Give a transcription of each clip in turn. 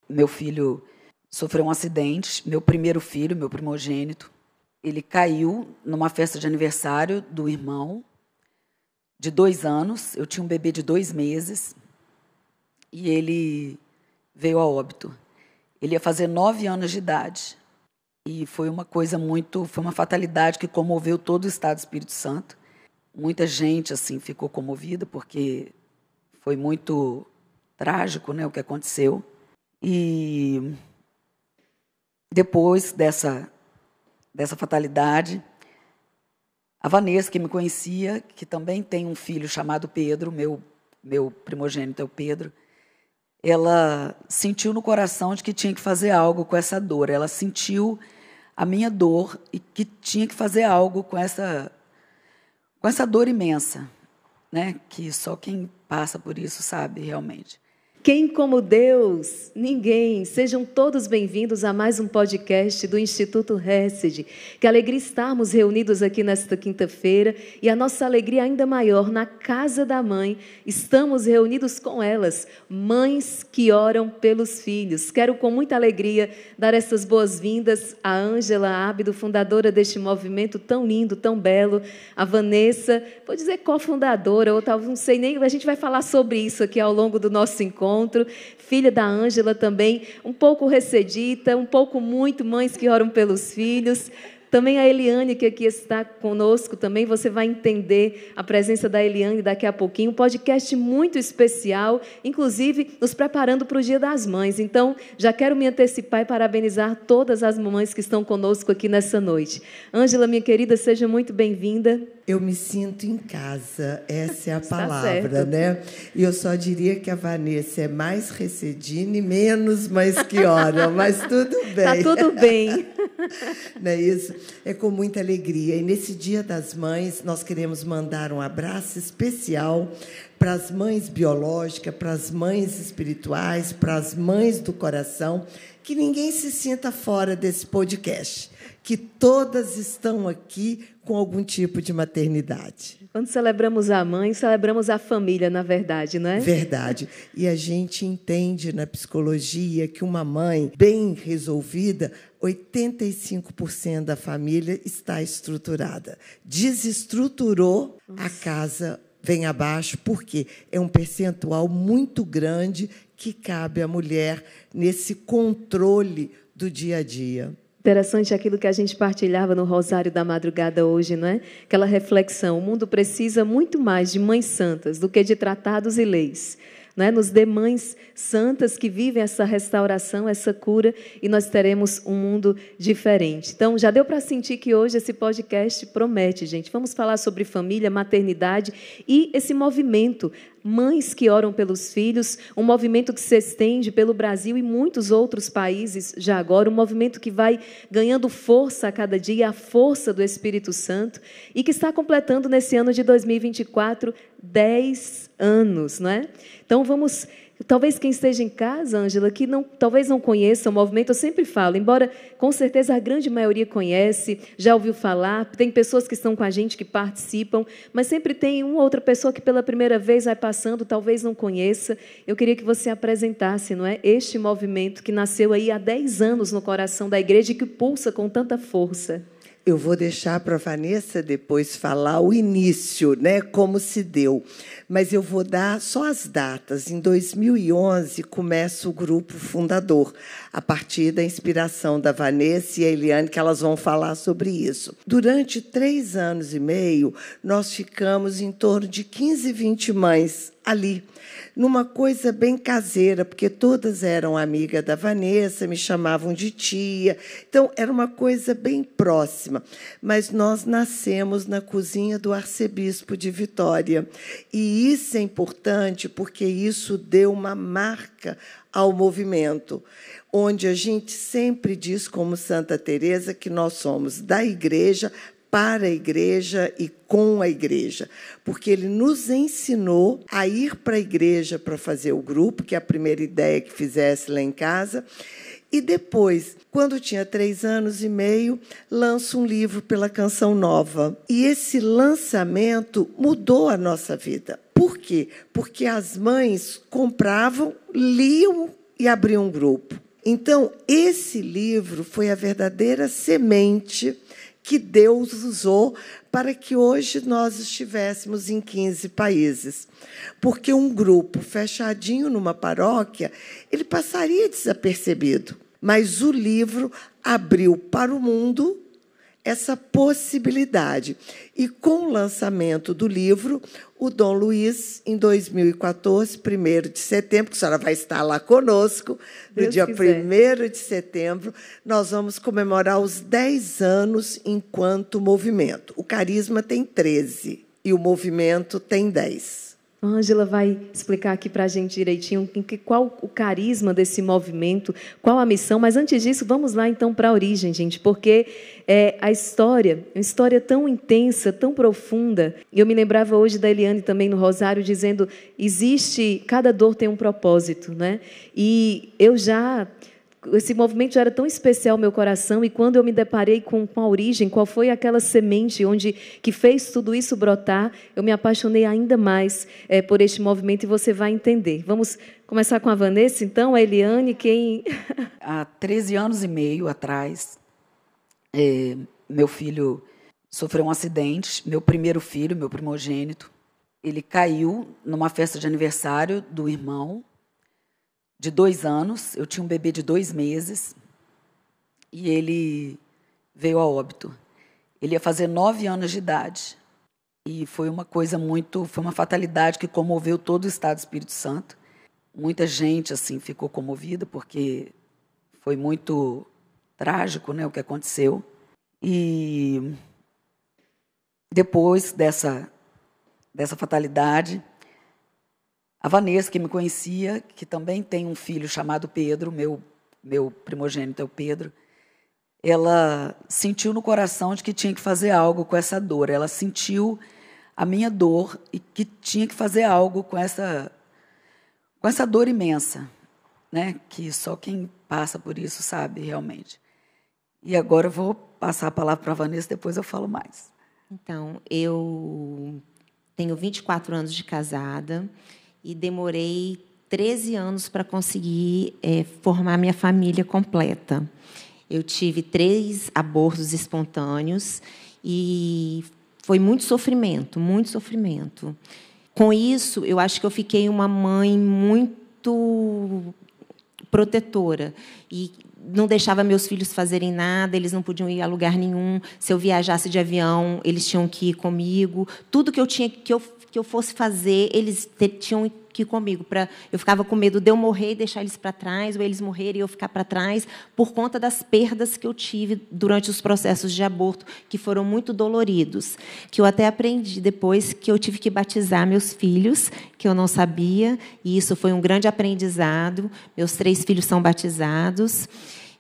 Meu filho sofreu um acidente, meu primeiro filho, meu primogênito. Ele caiu numa festa de aniversário do irmão, de 2 anos. Eu tinha um bebê de 2 meses e ele veio a óbito. Ele ia fazer 9 anos de idade. E foi uma fatalidade que comoveu todo o estado do Espírito Santo. Muita gente assim ficou comovida porque foi muito trágico, né, o que aconteceu. E depois dessa fatalidade, a Vanessa, que me conhecia, que também tem um filho chamado Pedro, meu primogênito é o Pedro, ela sentiu no coração de que tinha que fazer algo com essa dor. Ela sentiu a minha dor e que tinha que fazer algo com essa dor imensa, né? Que só quem passa por isso sabe realmente. Quem como Deus? Ninguém. Sejam todos bem-vindos a mais um podcast do Instituto Hesed. Que alegria estarmos reunidos aqui nesta quinta-feira e a nossa alegria ainda maior na casa da mãe. Estamos reunidos com elas, mães que oram pelos filhos. Quero com muita alegria dar essas boas-vindas a Ângela Ábido, fundadora deste movimento tão lindo, tão belo. A Vanessa, vou dizer cofundadora, ou talvez não sei nem, a gente vai falar sobre isso aqui ao longo do nosso encontro. Filha da Ângela também, um pouco recedita, um pouco muito, mães que oram pelos filhos. Também a Eliane, que aqui está conosco, também você vai entender a presença da Eliane daqui a pouquinho. Um podcast muito especial, inclusive nos preparando para o Dia das Mães. Então, já quero me antecipar e parabenizar todas as mamães que estão conosco aqui nessa noite. Ângela, minha querida, seja muito bem-vinda. Eu me sinto em casa, essa é a palavra, né? E eu só diria que a Vanessa é mais recedina e menos mães que oram, mas tudo bem. Está tudo bem. Não é isso? É com muita alegria. E nesse Dia das Mães, nós queremos mandar um abraço especial para as mães biológicas, para as mães espirituais, para as mães do coração, que ninguém se sinta fora desse podcast, que todas estão aqui com algum tipo de maternidade. Quando celebramos a mãe, celebramos a família, na verdade, não é? Verdade. E a gente entende na psicologia que uma mãe bem resolvida, 85% da família está estruturada. Desestruturou, a casa vem abaixo, porque é um percentual muito grande que cabe à mulher nesse controle do dia a dia. Interessante aquilo que a gente partilhava no Rosário da Madrugada hoje, não é? Aquela reflexão, o mundo precisa muito mais de mães santas do que de tratados e leis. Não é? Nos dê mães santas que vivem essa restauração, essa cura, e nós teremos um mundo diferente. Então, já deu para sentir que hoje esse podcast promete, gente. Vamos falar sobre família, maternidade e esse movimento, mães que oram pelos filhos, um movimento que se estende pelo Brasil e muitos outros países já agora, um movimento que vai ganhando força a cada dia, a força do Espírito Santo, e que está completando nesse ano de 2024 10 anos, não é? Então vamos, talvez quem esteja em casa, Ângela, que talvez não conheça o movimento, eu sempre falo, embora com certeza a grande maioria conhece, já ouviu falar, tem pessoas que estão com a gente que participam, mas sempre tem uma outra pessoa que pela primeira vez vai passando, talvez não conheça. Eu queria que você apresentasse, não é, este movimento que nasceu aí há 10 anos no coração da igreja e que pulsa com tanta força. Eu vou deixar para a Vanessa depois falar o início, né, como se deu. Mas eu vou dar só as datas. Em 2011, começa o grupo fundador, a partir da inspiração da Vanessa e a Eliane, que elas vão falar sobre isso. Durante 3 anos e meio, nós ficamos em torno de 15, 20 mães ali, numa coisa bem caseira, porque todas eram amigas da Vanessa, me chamavam de tia. Então, era uma coisa bem próxima. Mas nós nascemos na cozinha do arcebispo de Vitória. E isso é importante, porque isso deu uma marca ao movimento, onde a gente sempre diz, como Santa Teresa, que nós somos da igreja, para a igreja e com a igreja, porque ele nos ensinou a ir para a igreja para fazer o grupo, que é a primeira ideia que fizesse lá em casa, e depois, quando tinha 3 anos e meio, lança um livro pela Canção Nova. E esse lançamento mudou a nossa vida. Por quê? Porque as mães compravam, liam e abrir um grupo. Então, esse livro foi a verdadeira semente que Deus usou para que hoje nós estivéssemos em 15 países. Porque um grupo fechadinho numa paróquia, ele passaria desapercebido. Mas o livro abriu para o mundo essa possibilidade. E, com o lançamento do livro, o Dom Luiz, em 2014, 1º de setembro, que a senhora vai estar lá conosco, no dia 1º de setembro, nós vamos comemorar os 10 anos enquanto movimento. O Carisma tem 13 e o movimento tem 10. A Ângela vai explicar aqui para a gente direitinho qual o carisma desse movimento, qual a missão. Mas, antes disso, vamos lá, então, para a origem, gente, porque a história é uma história tão intensa, tão profunda. E eu me lembrava hoje da Eliane também no Rosário, dizendo, cada dor tem um propósito, né? E esse movimento já era tão especial ao meu coração, e quando eu me deparei com a origem, qual foi aquela semente que fez tudo isso brotar, eu me apaixonei ainda mais por este movimento, e você vai entender. Vamos começar com a Vanessa, então, a Eliane, quem... Há 13 anos e meio atrás, meu filho sofreu um acidente, meu primeiro filho, meu primogênito, ele caiu numa festa de aniversário do irmão, de 2 anos, eu tinha um bebê de 2 meses, e ele veio a óbito. Ele ia fazer 9 anos de idade, e foi uma fatalidade que comoveu todo o estado do Espírito Santo. Muita gente assim ficou comovida, porque foi muito trágico, né, o que aconteceu. E depois dessa fatalidade, a Vanessa, que me conhecia, que também tem um filho chamado Pedro, meu primogênito é o Pedro, ela sentiu no coração de que tinha que fazer algo com essa dor. Ela sentiu a minha dor e que tinha que fazer algo com essa dor imensa, né? Que só quem passa por isso sabe realmente. E agora eu vou passar a palavra para a Vanessa, depois eu falo mais. Então, eu tenho 24 anos de casada, e demorei 13 anos para conseguir formar minha família completa. Eu tive 3 abortos espontâneos e foi muito sofrimento, muito sofrimento. Com isso, eu acho que eu fiquei uma mãe muito protetora e não deixava meus filhos fazerem nada, eles não podiam ir a lugar nenhum. Se eu viajasse de avião, eles tinham que ir comigo. Tudo que eu fosse fazer, eles tinham que ir comigo. Eu ficava com medo de eu morrer e deixar eles para trás, ou eles morrerem e eu ficar para trás, por conta das perdas que eu tive durante os processos de aborto, que foram muito doloridos. Que eu até aprendi depois que eu tive que batizar meus filhos, que eu não sabia, e isso foi um grande aprendizado. Meus 3 filhos são batizados.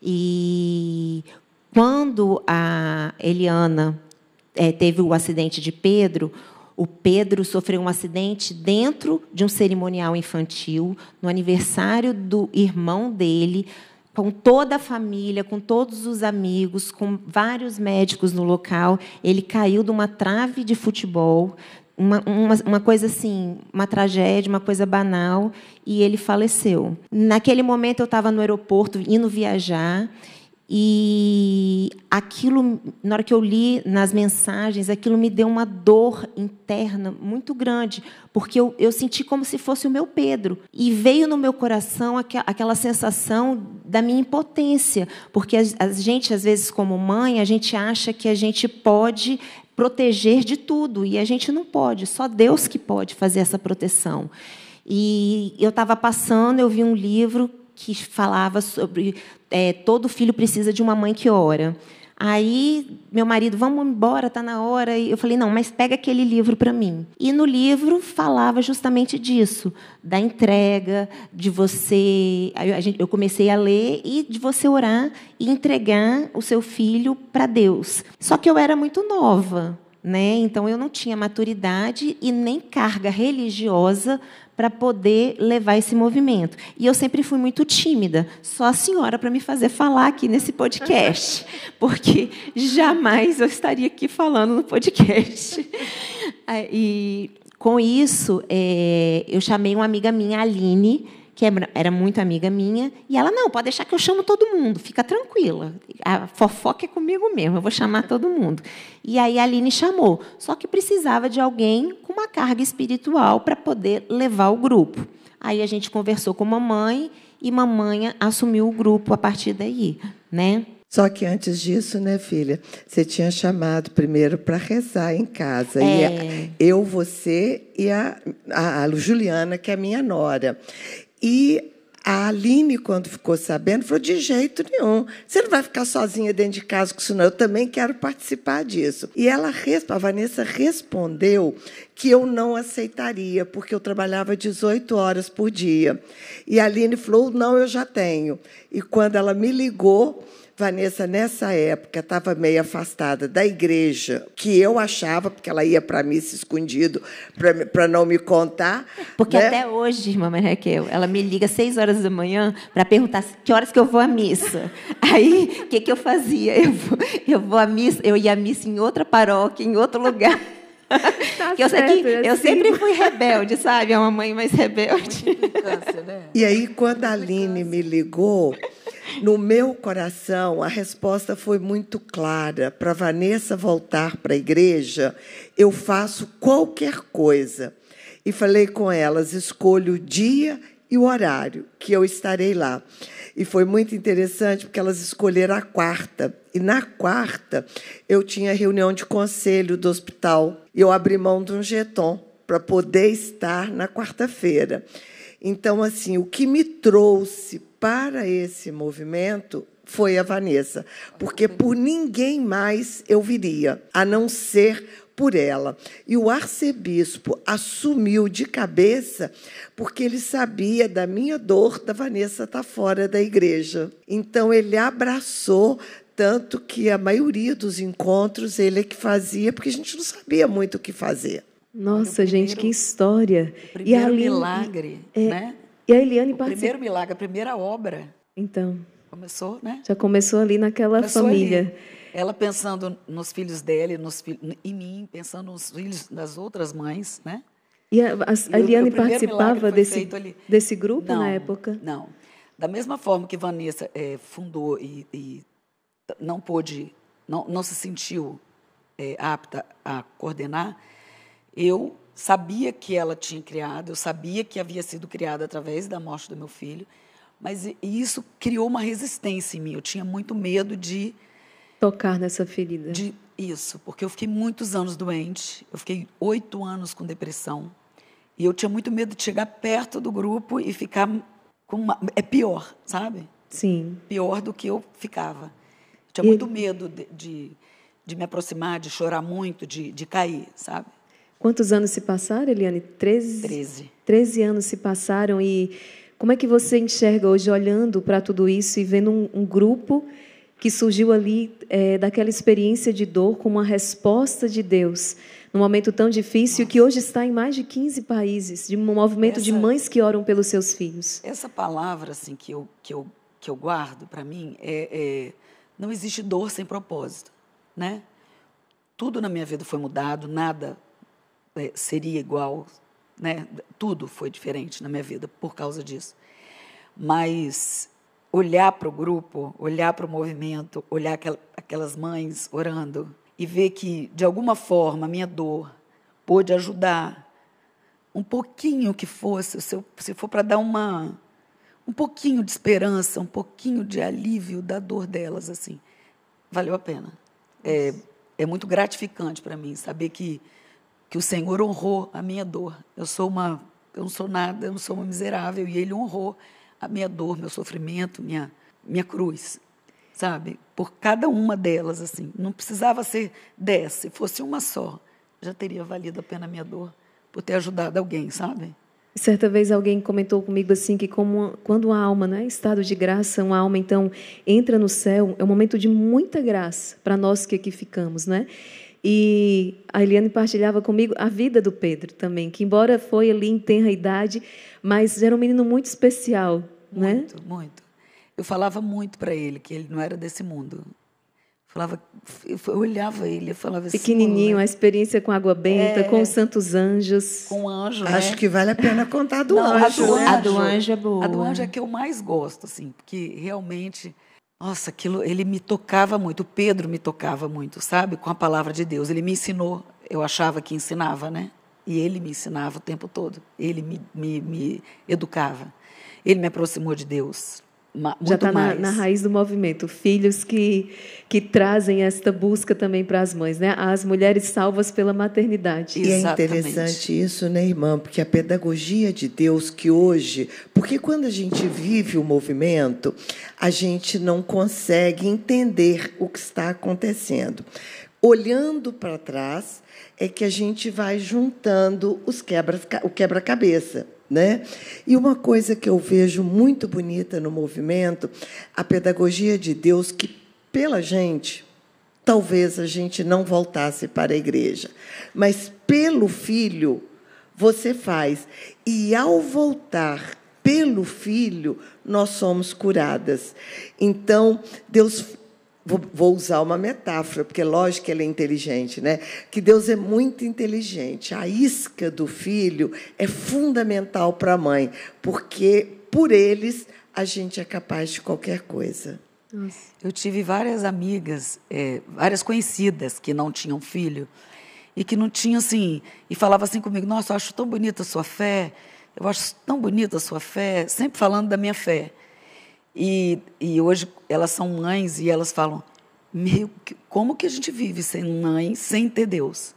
E quando a Eliana teve o acidente de Pedro, o Pedro sofreu um acidente dentro de um cerimonial infantil, no aniversário do irmão dele, com toda a família, com todos os amigos, com vários médicos no local. Ele caiu de uma trave de futebol, uma coisa assim, uma tragédia, uma coisa banal, e ele faleceu. Naquele momento, eu estava no aeroporto, indo viajar, e aquilo, na hora que eu li nas mensagens, aquilo me deu uma dor interna muito grande, porque eu senti como se fosse o meu Pedro. E veio no meu coração aquela sensação da minha impotência, porque a gente, às vezes, como mãe, a gente acha que a gente pode proteger de tudo, e a gente não pode, só Deus que pode fazer essa proteção. E eu estava passando, eu vi um livro que falava sobre todo filho precisa de uma mãe que ora. Aí, meu marido, vamos embora, está na hora. E eu falei, não, mas pega aquele livro para mim. E no livro falava justamente disso, da entrega, de você... Eu comecei a ler e de você orar e entregar o seu filho para Deus. Só que eu era muito nova, né? Então, eu não tinha maturidade e nem carga religiosa para poder levar esse movimento. E eu sempre fui muito tímida. Só a senhora para me fazer falar aqui nesse podcast, porque jamais eu estaria aqui falando no podcast. E, com isso, eu chamei uma amiga minha, Aline, que era muito amiga minha, e ela, não, pode deixar que eu chamo todo mundo, fica tranquila. A fofoca é comigo mesmo, eu vou chamar todo mundo. E aí a Aline chamou, só que precisava de alguém com uma carga espiritual para poder levar o grupo. Aí a gente conversou com a mamãe, e mamãe assumiu o grupo a partir daí, né? Só que antes disso, né, filha, você tinha chamado primeiro para rezar em casa. E eu, você e a Juliana, que é minha nora. E a Aline, quando ficou sabendo, falou, de jeito nenhum. Você não vai ficar sozinha dentro de casa com isso, não. Eu também quero participar disso. E a Vanessa respondeu que eu não aceitaria, porque eu trabalhava 18 horas por dia. E a Aline falou, não, eu já tenho. E quando ela me ligou, Vanessa, nessa época, estava meio afastada da igreja, que eu achava, porque ela ia para a missa escondido, para não me contar. Porque né? Até hoje, irmã Maria Raquel, ela me liga às 6 horas da manhã para perguntar que horas que eu vou à missa. Aí, o que eu fazia? Eu vou à missa, eu ia à missa em outra paróquia, em outro lugar. Tá eu sei certo, que eu sempre fui rebelde, sabe? É uma mãe mais rebelde. Né? E aí, quando a Aline me ligou, no meu coração, a resposta foi muito clara. Para a Vanessa voltar para a igreja, eu faço qualquer coisa. E falei com elas, escolho o dia e o horário que eu estarei lá. E foi muito interessante, porque elas escolheram a quarta. E, na quarta, eu tinha reunião de conselho do hospital. E eu abri mão de um jeton para poder estar na quarta-feira. Então, assim, o que me trouxe para esse movimento foi a Vanessa, porque por ninguém mais eu viria, a não ser por ela. E o arcebispo assumiu de cabeça, porque ele sabia da minha dor da Vanessa estar fora da igreja. Então, ele abraçou, tanto que a maioria dos encontros ele é que fazia, porque a gente não sabia muito o que fazer. Nossa, gente, que história. O primeiro milagre, né? E a Eliane O primeiro milagre, a primeira obra. Então, começou, né? Já começou ali naquela família. Ali. Ela pensando nos filhos dela, em mim, pensando nos filhos das outras mães, né? E a Eliane participava desse grupo não, na época? Não. Da mesma forma que Vanessa fundou e não pôde, não se sentiu apta a coordenar, eu sabia que ela tinha criado, eu sabia que havia sido criada através da morte do meu filho, mas isso criou uma resistência em mim. Eu tinha muito medo de tocar nessa ferida. Isso, porque eu fiquei muitos anos doente, eu fiquei 8 anos com depressão, e eu tinha muito medo de chegar perto do grupo e ficar com é pior, sabe? Sim. Pior do que eu ficava. Eu tinha muito medo de me aproximar, de chorar muito, de cair, sabe? Quantos anos se passaram, Eliane? 13. 13 anos se passaram. E como é que você enxerga hoje, olhando para tudo isso e vendo um grupo que surgiu ali daquela experiência de dor como uma resposta de Deus, num momento tão difícil, que hoje está em mais de 15 países, de um movimento de mães que oram pelos seus filhos? Essa palavra assim, que eu guardo para mim não existe dor sem propósito, né? Tudo na minha vida foi mudado, nada seria igual, né? Tudo foi diferente na minha vida por causa disso. Mas olhar para o grupo, olhar para o movimento, olhar aquelas mães orando e ver que, de alguma forma, a minha dor pôde ajudar um pouquinho que fosse, se for para dar um pouquinho de esperança, um pouquinho de alívio da dor delas, assim, valeu a pena. É muito gratificante para mim saber que o Senhor honrou a minha dor. Eu não sou nada, eu não sou uma miserável, e Ele honrou a minha dor, meu sofrimento, minha cruz, sabe? Por cada uma delas, assim. Não precisava ser 10, se fosse uma só, já teria valido a pena a minha dor, por ter ajudado alguém, sabe? Certa vez alguém comentou comigo assim que quando uma alma, né, estado de graça, uma alma então entra no céu, é um momento de muita graça para nós que aqui ficamos, né? E a Eliane partilhava comigo a vida do Pedro também, que embora foi ali em tenra idade, mas era um menino muito especial, né? Muito, muito. Eu falava muito para ele que ele não era desse mundo. Eu olhava ele, eu falava assim... Pequenininho, a experiência com água benta, com os santos anjos. Com o anjo, Acho que vale a pena contar do anjo. A do anjo é boa. A do anjo é que eu mais gosto, assim, porque realmente... Nossa, aquilo, ele me tocava muito, o Pedro me tocava muito, sabe? Com a palavra de Deus. Ele me ensinou, eu achava que ensinava, né? E ele me ensinava o tempo todo. Ele me educava. Ele me aproximou de Deus. Já está na raiz do movimento. Filhos que trazem esta busca também para as mães, né? As mulheres salvas pela maternidade. E é interessante isso, né, irmã? Porque a pedagogia de Deus que hoje... Porque quando a gente vive o movimento, a gente não consegue entender o que está acontecendo. Olhando para trás, é que a gente vai juntando o quebra-cabeça. Né? E uma coisa que eu vejo muito bonita no movimento, a pedagogia de Deus, que, pela gente, talvez a gente não voltasse para a igreja, mas pelo Filho você faz. E, ao voltar pelo Filho, nós somos curadas. Então, Deus... Vou usar uma metáfora, porque, lógico que ele é inteligente, né? Que Deus é muito inteligente. A isca do filho é fundamental para a mãe, porque, por eles, a gente é capaz de qualquer coisa. Nossa. Eu tive várias amigas, várias conhecidas que não tinham filho e que não tinham, assim... E falavam assim comigo, nossa, eu acho tão bonita a sua fé, eu acho tão bonita a sua fé, sempre falando da minha fé. E hoje elas são mães e elas falam, como que a gente vive sem mãe, sem ter Deus?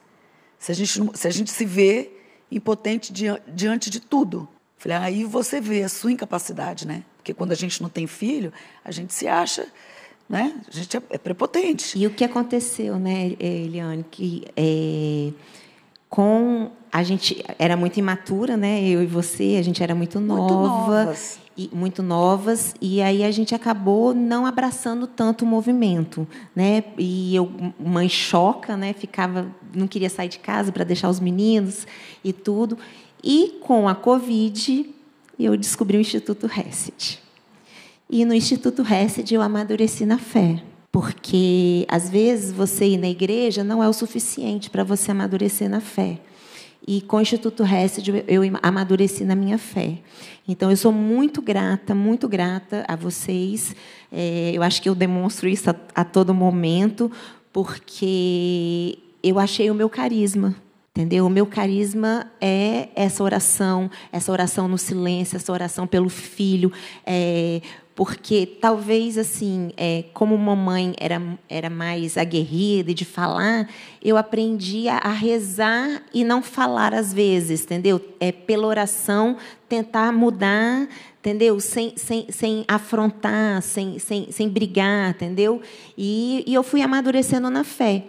Se a gente se vê impotente diante de tudo. Falei, aí você vê a sua incapacidade, né? Porque quando a gente não tem filho, a gente se acha, né? A gente é prepotente. E o que aconteceu, né, Eliane, que a gente era muito imatura, né? Eu e você, a gente era muito novas. Muito novas, e aí a gente acabou não abraçando tanto o movimento, né? E eu, mãe choca, né? Não queria sair de casa para deixar os meninos e tudo. E com a Covid, eu descobri o Instituto Hesed. E no Instituto Hesed eu amadureci na fé, porque às vezes você ir na igreja não é o suficiente para você amadurecer na fé. E com o Instituto Hesed eu amadureci na minha fé. Então, eu sou muito grata a vocês. Eu acho que eu demonstro isso a todo momento, porque eu achei o meu carisma. Entendeu? O meu carisma é essa oração no silêncio, essa oração pelo filho, porque talvez assim, como mamãe era mais aguerrida e de falar, eu aprendi a rezar e não falar às vezes, entendeu? Pela oração tentar mudar, entendeu? Sem afrontar, sem brigar, entendeu? E eu fui amadurecendo na fé.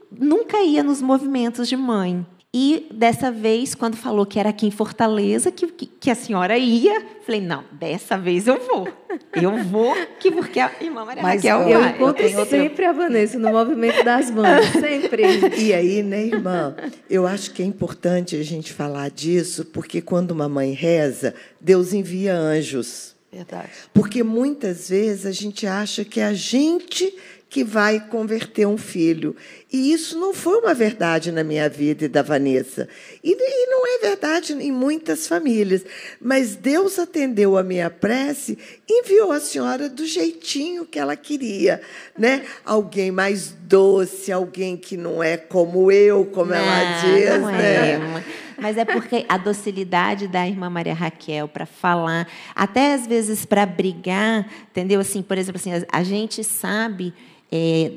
Nunca ia nos movimentos de mãe. E, dessa vez, quando falou que era aqui em Fortaleza, que a senhora ia, falei, não, dessa vez eu vou. Eu vou, porque a irmã Maria Raquel vai. Eu encontro sempre a Vanessa no movimento das mães, sempre. E aí, né, irmã, eu acho que é importante a gente falar disso, porque quando uma mãe reza, Deus envia anjos. Verdade. Porque, muitas vezes, a gente acha que é a gente que vai converter um filho. E isso não foi uma verdade na minha vida e da Vanessa. E não é verdade em muitas famílias. Mas Deus atendeu a minha prece e enviou a senhora do jeitinho que ela queria, né? Alguém mais doce, alguém que não é como eu, como ela diz. Não né? Mas é porque a docilidade da irmã Maria Raquel para falar, até às vezes para brigar, entendeu? Assim, por exemplo, assim, a gente sabe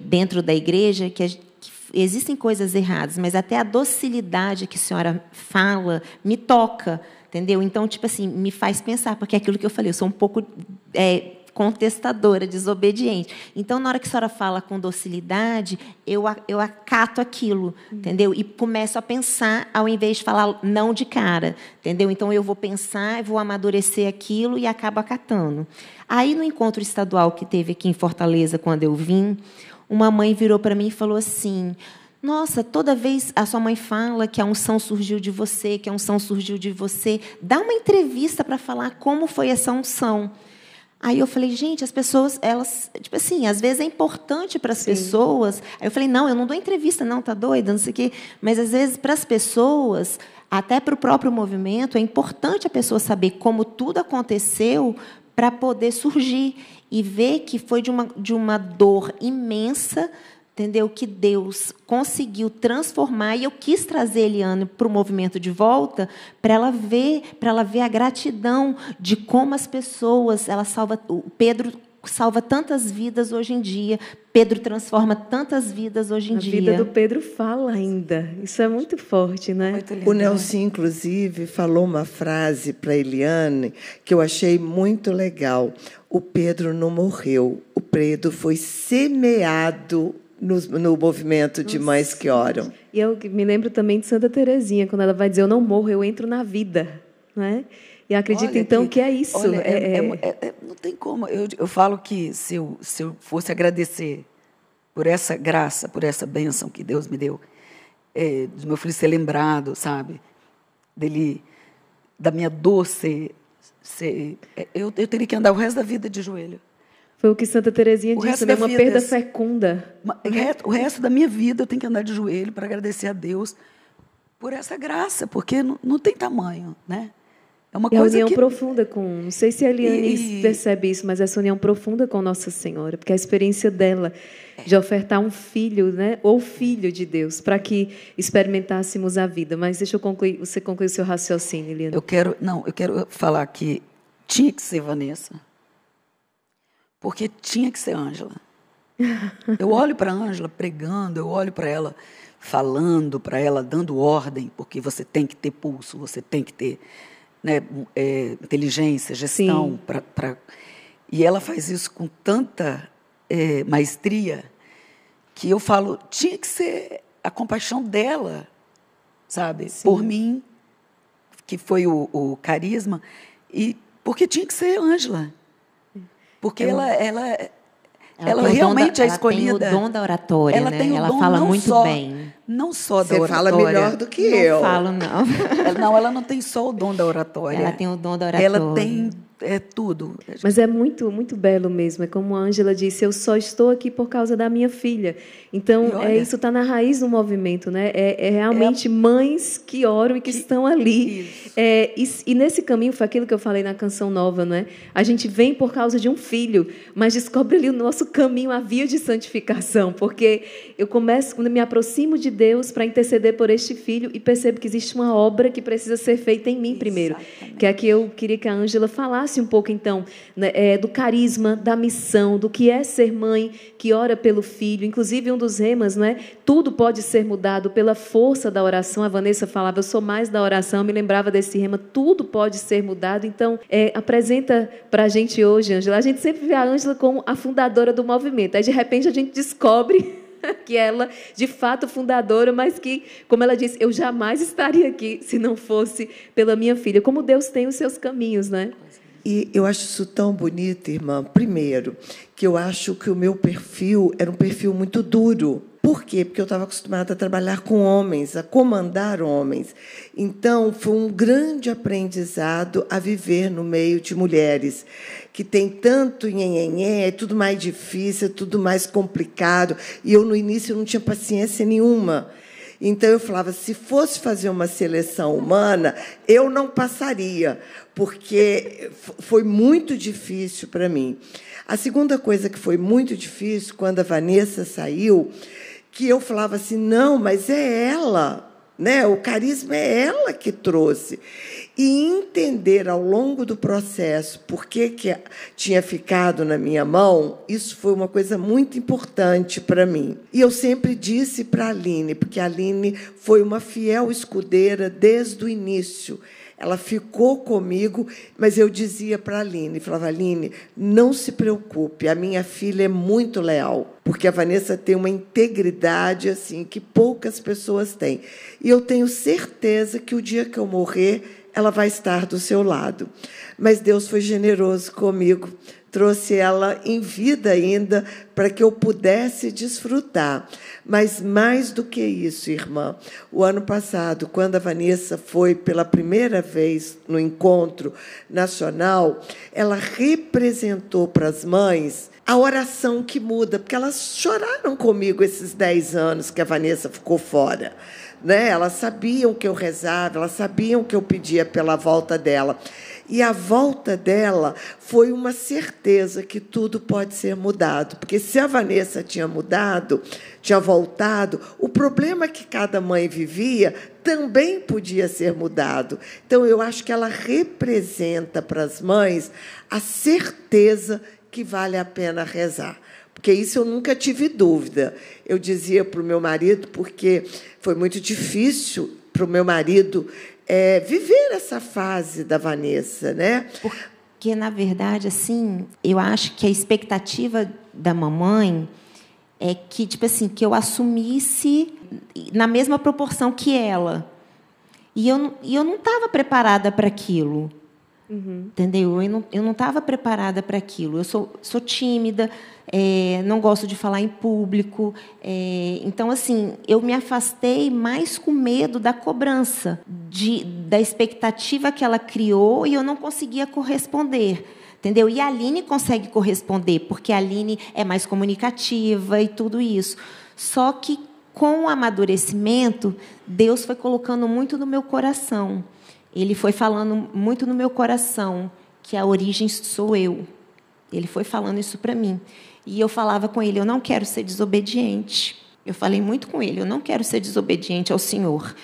dentro da igreja que existem coisas erradas, mas até a docilidade que a senhora fala me toca, entendeu? Então, tipo assim, me faz pensar, porque é aquilo que eu falei, eu sou um pouco contestadora, desobediente. Então, na hora que a senhora fala com docilidade, eu acato aquilo, entendeu? E começo a pensar, ao invés de falar não de cara, entendeu? Então, eu vou pensar, vou amadurecer aquilo e acabo acatando. Aí, no encontro estadual que teve aqui em Fortaleza, quando eu vim, uma mãe virou para mim e falou assim, nossa, toda vez a sua mãe fala que a unção surgiu de você, que a unção surgiu de você, dá uma entrevista para falar como foi essa unção. Aí eu falei, gente, as pessoas, elas, tipo assim, às vezes é importante para as pessoas. Aí eu falei, não, eu não dou entrevista, não, tá doida, não sei o quê. Mas, às vezes, para as pessoas, até para o próprio movimento, é importante a pessoa saber como tudo aconteceu para poder surgir e ver que foi de uma dor imensa, entendeu? Que Deus conseguiu transformar, e eu quis trazer a Eliane para o movimento de volta, para ela ver a gratidão de como as pessoas, o Pedro salva tantas vidas hoje em dia, Pedro transforma tantas vidas hoje em dia. A vida do Pedro fala ainda, isso é muito forte, né? Muito lindo, O Nelson, inclusive, falou uma frase para a Eliane que eu achei muito legal. O Pedro não morreu, o Pedro foi semeado no movimento de mães que oram. E eu me lembro também de Santa Teresinha, quando ela vai dizer, eu não morro, eu entro na vida. Né? E acredito, então, que é isso. Olha, não tem como. Eu falo que se eu fosse agradecer por essa graça, por essa bênção que Deus me deu, do meu filho ser lembrado, sabe? Da minha dor eu teria que andar o resto da vida de joelho. Foi o que Santa Teresinha disse, né? Uma perda fecunda. O resto da minha vida eu tenho que andar de joelho para agradecer a Deus por essa graça, porque não tem tamanho, né? É uma coisa união profunda com... Não sei se a Eliane percebe isso, mas essa união profunda com Nossa Senhora, porque a experiência dela de ofertar um filho, né? Ou filho de Deus, para que experimentássemos a vida. Mas deixa eu concluir, você concluir o seu raciocínio, Eliane. Eu quero falar que tinha que ser Vanessa, porque tinha que ser Ângela. Eu olho para a Ângela pregando, eu olho para ela falando, para ela dando ordem, porque você tem que ter pulso, você tem que ter, né, inteligência, gestão. E ela faz isso com tanta maestria que eu falo, tinha que ser a compaixão dela, sabe? Sim. Por mim, que foi o carisma, e porque tinha que ser Ângela. Porque ela realmente é escolhida. Ela tem o dom da oratória, ela, né? Ela fala muito bem. Não só da oratória. Você fala melhor do que eu. Não falo, não. Ela não tem só o dom da oratória. Ela tem o dom da oratória. Ela tem tudo. Mas é muito, muito belo mesmo. É como a Ângela disse, eu só estou aqui por causa da minha filha. Então, isso está na raiz do movimento, né? É realmente mães que oram e que estão ali. E nesse caminho, foi aquilo que eu falei na Canção Nova, não é? A gente vem por causa de um filho, mas descobre ali o nosso caminho, a via de santificação, porque eu começo, quando me aproximo de Deus para interceder por este filho e percebo que existe uma obra que precisa ser feita em mim primeiro. Exatamente. Que é que eu queria que a Ângela falasse um pouco, então, né, do carisma, da missão, do que é ser mãe que ora pelo filho. Inclusive, um dos remas, né, tudo pode ser mudado pela força da oração. A Vanessa falava, eu sou mais da oração, eu me lembrava desse rema, tudo pode ser mudado. Então, apresenta para a gente hoje, Ângela. A gente sempre vê a Ângela como a fundadora do movimento. Aí, de repente, a gente descobre que ela, de fato, fundadora, mas que, como ela disse, eu jamais estaria aqui se não fosse pela minha filha. Como Deus tem os seus caminhos, né? E eu acho isso tão bonito, irmã. Primeiro, que eu acho que o meu perfil era um perfil muito duro. Por quê? Porque eu estava acostumada a trabalhar com homens, a comandar homens. Então, foi um grande aprendizado a viver no meio de mulheres, que tem tanto nhenhenhé, é tudo mais difícil, é tudo mais complicado. E eu, no início, não tinha paciência nenhuma. Então, eu falava, se fosse fazer uma seleção humana, eu não passaria, porque foi muito difícil para mim. A segunda coisa que foi muito difícil, quando a Vanessa saiu, que eu falava assim, não, mas é ela, né? O carisma é ela que trouxe. E entender ao longo do processo por que tinha ficado na minha mão, isso foi uma coisa muito importante para mim. E eu sempre disse para a Aline, porque a Aline foi uma fiel escudeira desde o início. Ela ficou comigo, mas eu dizia para a Aline, falava, Aline, não se preocupe, a minha filha é muito leal, porque a Vanessa tem uma integridade assim que poucas pessoas têm. E eu tenho certeza que o dia que eu morrer, ela vai estar do seu lado. Mas Deus foi generoso comigo, trouxe ela em vida ainda para que eu pudesse desfrutar. Mas mais do que isso, irmã, o ano passado, quando a Vanessa foi pela primeira vez no encontro nacional, ela representou para as mães a oração que muda, porque elas choraram comigo esses 10 anos que a Vanessa ficou fora. Né? Elas sabiam que eu rezava, elas sabiam que eu pedia pela volta dela. E a volta dela foi uma certeza que tudo pode ser mudado. Porque se a Vanessa tinha mudado, tinha voltado, o problema que cada mãe vivia também podia ser mudado. Então, eu acho que ela representa para as mães a certeza que vale a pena rezar. Porque isso eu nunca tive dúvida. Eu dizia para o meu marido, porque foi muito difícil para o meu marido viver essa fase da Vanessa, né? Porque, na verdade, assim, eu acho que a expectativa da mamãe é que, tipo assim, que eu assumisse na mesma proporção que ela. E eu não estava preparada para aquilo. Entendeu? Eu não estava preparada para aquilo. Eu sou tímida, não gosto de falar em público. Então, assim, eu me afastei mais com medo da cobrança, da expectativa que ela criou, e eu não conseguia corresponder. Entendeu? E a Aline consegue corresponder, porque a Aline é mais comunicativa e tudo isso. Só que, com o amadurecimento, Deus foi colocando muito no meu coração. Ele foi falando muito no meu coração que a origem sou eu. Ele foi falando isso para mim. E eu falava com ele, eu não quero ser desobediente. Eu falei muito com ele, eu não quero ser desobediente ao Senhor.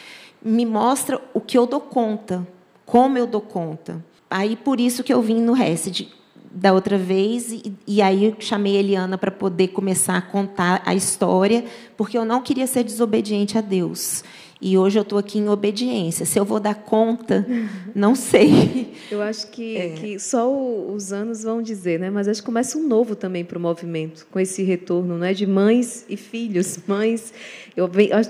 Me mostra o que eu dou conta, como eu dou conta. Aí, por isso que eu vim no Hesed da outra vez, e aí eu chamei a Eliana para poder começar a contar a história, porque eu não queria ser desobediente a Deus. E hoje eu estou aqui em obediência. Se eu vou dar conta, não sei. Eu acho que só os anos vão dizer, né? Mas acho que começa um novo também para o movimento, com esse retorno, né? De mães e filhos.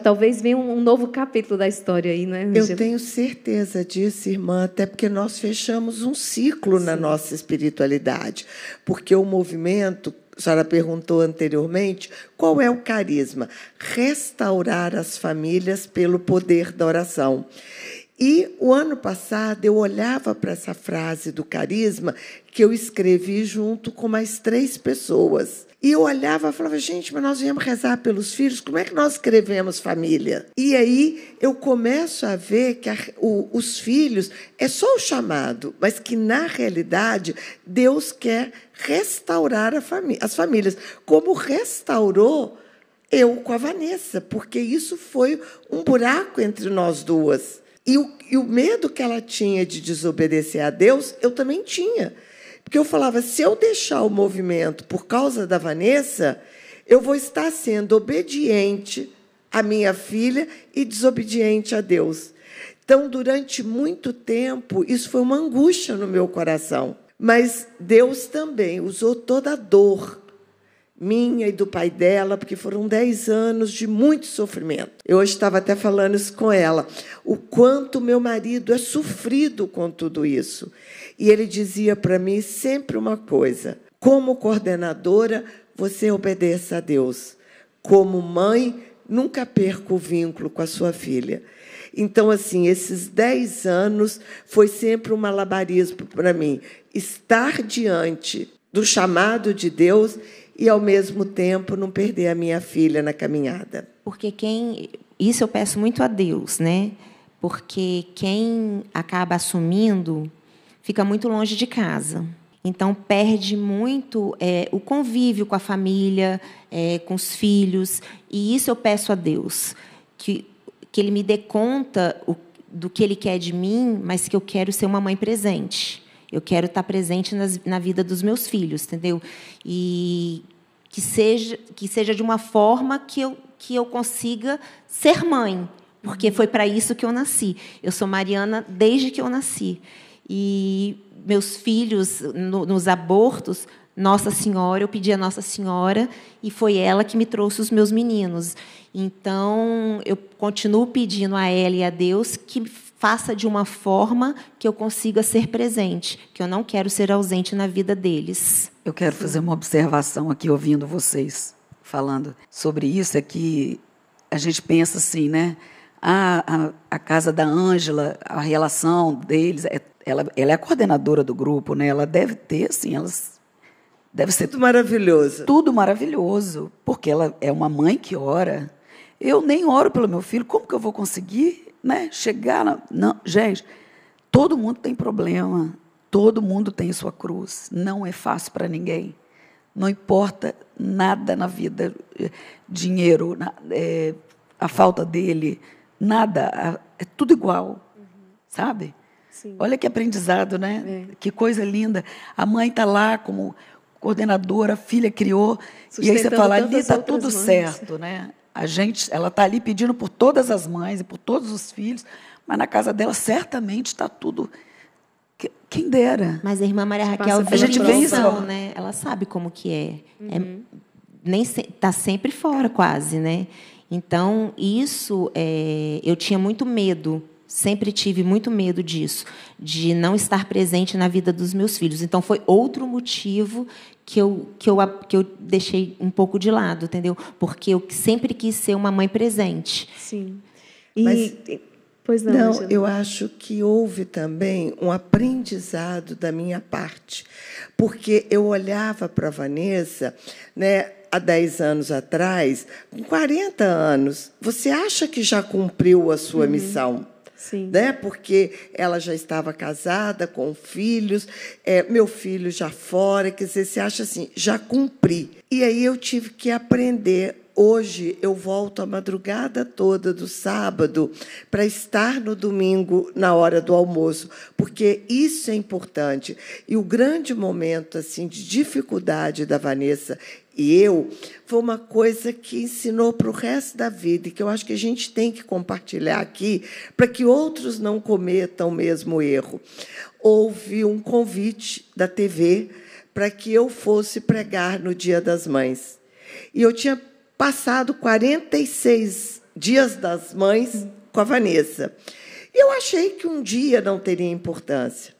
Talvez venha um novo capítulo da história aí, né? Eu tenho certeza disso, irmã, até porque nós fechamos um ciclo na nossa espiritualidade. Porque o movimento... A senhora perguntou anteriormente qual é o carisma. Restaurar as famílias pelo poder da oração. E, o ano passado, eu olhava para essa frase do carisma que eu escrevi junto com mais 3 pessoas. E eu olhava e falava, gente, mas nós viemos rezar pelos filhos, como é que nós escrevemos família? E aí eu começo a ver que os filhos é só o chamado, mas que, na realidade, Deus quer restaurar as famílias, como restaurou eu com a Vanessa, porque isso foi um buraco entre nós duas. E o medo que ela tinha de desobedecer a Deus, eu também tinha. Porque eu falava, se eu deixar o movimento por causa da Vanessa, eu vou estar sendo obediente à minha filha e desobediente a Deus. Então, durante muito tempo, isso foi uma angústia no meu coração. Mas Deus também usou toda a dor minha e do pai dela, porque foram 10 anos de muito sofrimento. Eu hoje estava até falando isso com ela, o quanto meu marido é sofrido com tudo isso. E ele dizia para mim sempre uma coisa, como coordenadora, você obedeça a Deus. Como mãe, nunca perca o vínculo com a sua filha. Então, assim, esses 10 anos foi sempre um malabarismo para mim. Estar diante do chamado de Deus e, ao mesmo tempo, não perder a minha filha na caminhada. Porque isso eu peço muito a Deus, né? Porque quem acaba assumindo fica muito longe de casa. Então, perde muito o convívio com a família, com os filhos. E isso eu peço a Deus, que Ele me dê conta do que Ele quer de mim, mas que eu quero ser uma mãe presente. Eu quero estar presente na vida dos meus filhos, entendeu? E que seja de uma forma que eu consiga ser mãe, porque foi para isso que eu nasci. Eu sou mariana desde que eu nasci. E meus filhos, nos abortos, Nossa Senhora, eu pedi a Nossa Senhora, e foi ela que me trouxe os meus meninos. Então, eu continuo pedindo a ela e a Deus que faça de uma forma que eu consiga ser presente, que eu não quero ser ausente na vida deles. Eu quero fazer uma observação aqui, ouvindo vocês falando sobre isso, é que a gente pensa assim, né? A casa da Ângela, a relação deles, ela é a coordenadora do grupo, né? Ela deve ter, assim, deve ser tudo maravilhoso. Tudo maravilhoso, porque ela é uma mãe que ora. Eu nem oro pelo meu filho, como que eu vou conseguir, né, chegar na... Não, gente, todo mundo tem problema, todo mundo tem sua cruz, não é fácil para ninguém. Não importa nada na vida, dinheiro, a falta dele, nada, é tudo igual, sabe? Sim. Olha que aprendizado, né? Que coisa linda. A mãe está lá como coordenadora, a filha criou, e aí você fala, ali está tudo certo, né? Ela está ali pedindo por todas as mães e por todos os filhos, mas na casa dela certamente está tudo... Quem dera. Mas a irmã Maria Raquel a gente vê isso, né? Ela sabe como que é. Está sempre fora, quase, né? Então, isso, eu tinha muito medo, sempre tive muito medo disso, de não estar presente na vida dos meus filhos. Então, foi outro motivo que eu deixei um pouco de lado, entendeu? Porque eu sempre quis ser uma mãe presente. Sim. Pois não, eu acho que houve também um aprendizado da minha parte, porque eu olhava para a Vanessa, né, há 10 anos atrás, com 40 anos, você acha que já cumpriu a sua missão? Sim. Né? Porque ela já estava casada, com filhos, meu filho já fora, quer dizer, você acha assim, já cumpri. E aí eu tive que aprender. Hoje eu volto a madrugada toda do sábado para estar no domingo na hora do almoço, porque isso é importante. E o grande momento assim de dificuldade da Vanessa e eu foi uma coisa que ensinou para o resto da vida e que eu acho que a gente tem que compartilhar aqui para que outros não cometam o mesmo erro. Houve um convite da TV para que eu fosse pregar no Dia das Mães. E eu tinha passado 46 dias das mães com a Vanessa. E eu achei que um dia não teria importância.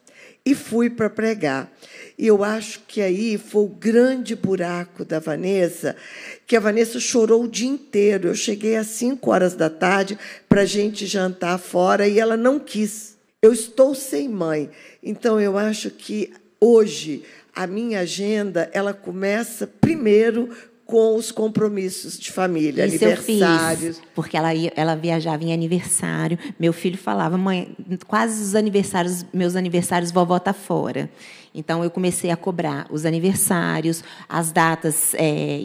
E fui para pregar. E eu acho que aí foi o grande buraco da Vanessa, que a Vanessa chorou o dia inteiro. Eu cheguei às 5 horas da tarde para a gente jantar fora e ela não quis. Eu estou sem mãe. Então, eu acho que hoje a minha agenda ela começa primeiro com os compromissos de família, isso aniversários. Eu fiz, porque ela viajava em aniversário. Meu filho falava, mãe, quase os aniversários, meus aniversários, vovó está fora. Então, eu comecei a cobrar os aniversários, as datas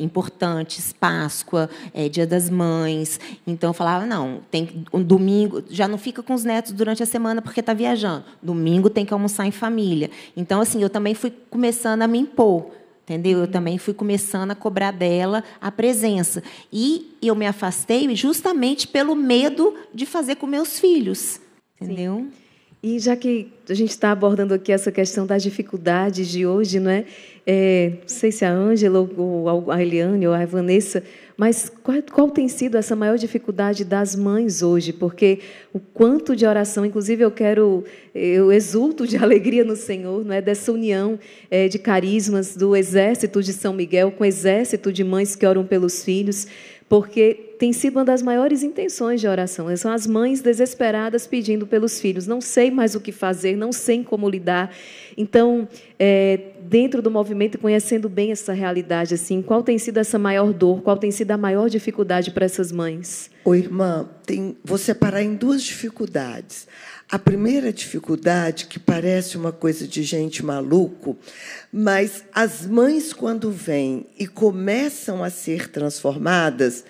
importantes, Páscoa, Dia das Mães. Então, eu falava, não, tem um domingo, já não fica com os netos durante a semana porque está viajando. Domingo tem que almoçar em família. Então, assim, eu também fui começando a me impor. Entendeu? Eu também fui começando a cobrar dela a presença. E eu me afastei justamente pelo medo de fazer com meus filhos. Entendeu? Sim. E já que a gente está abordando aqui essa questão das dificuldades de hoje, não é? Não sei se a Ângela, ou a Eliane, ou a Vanessa, mas qual tem sido essa maior dificuldade das mães hoje? Porque o quanto de oração, inclusive eu exulto de alegria no Senhor, não é? Dessa união de carismas do Exército de São Miguel com o Exército de mães que oram pelos filhos, porque tem sido uma das maiores intenções de oração. São as mães desesperadas pedindo pelos filhos. Não sei mais o que fazer, não sei como lidar. Então, dentro do movimento, conhecendo bem essa realidade, assim, qual tem sido essa maior dor, qual tem sido a maior dificuldade para essas mães? Ô, irmã, vou separar em 2 dificuldades. A primeira dificuldade, que parece uma coisa de gente maluco, mas as mães, quando vêm e começam a ser transformadas,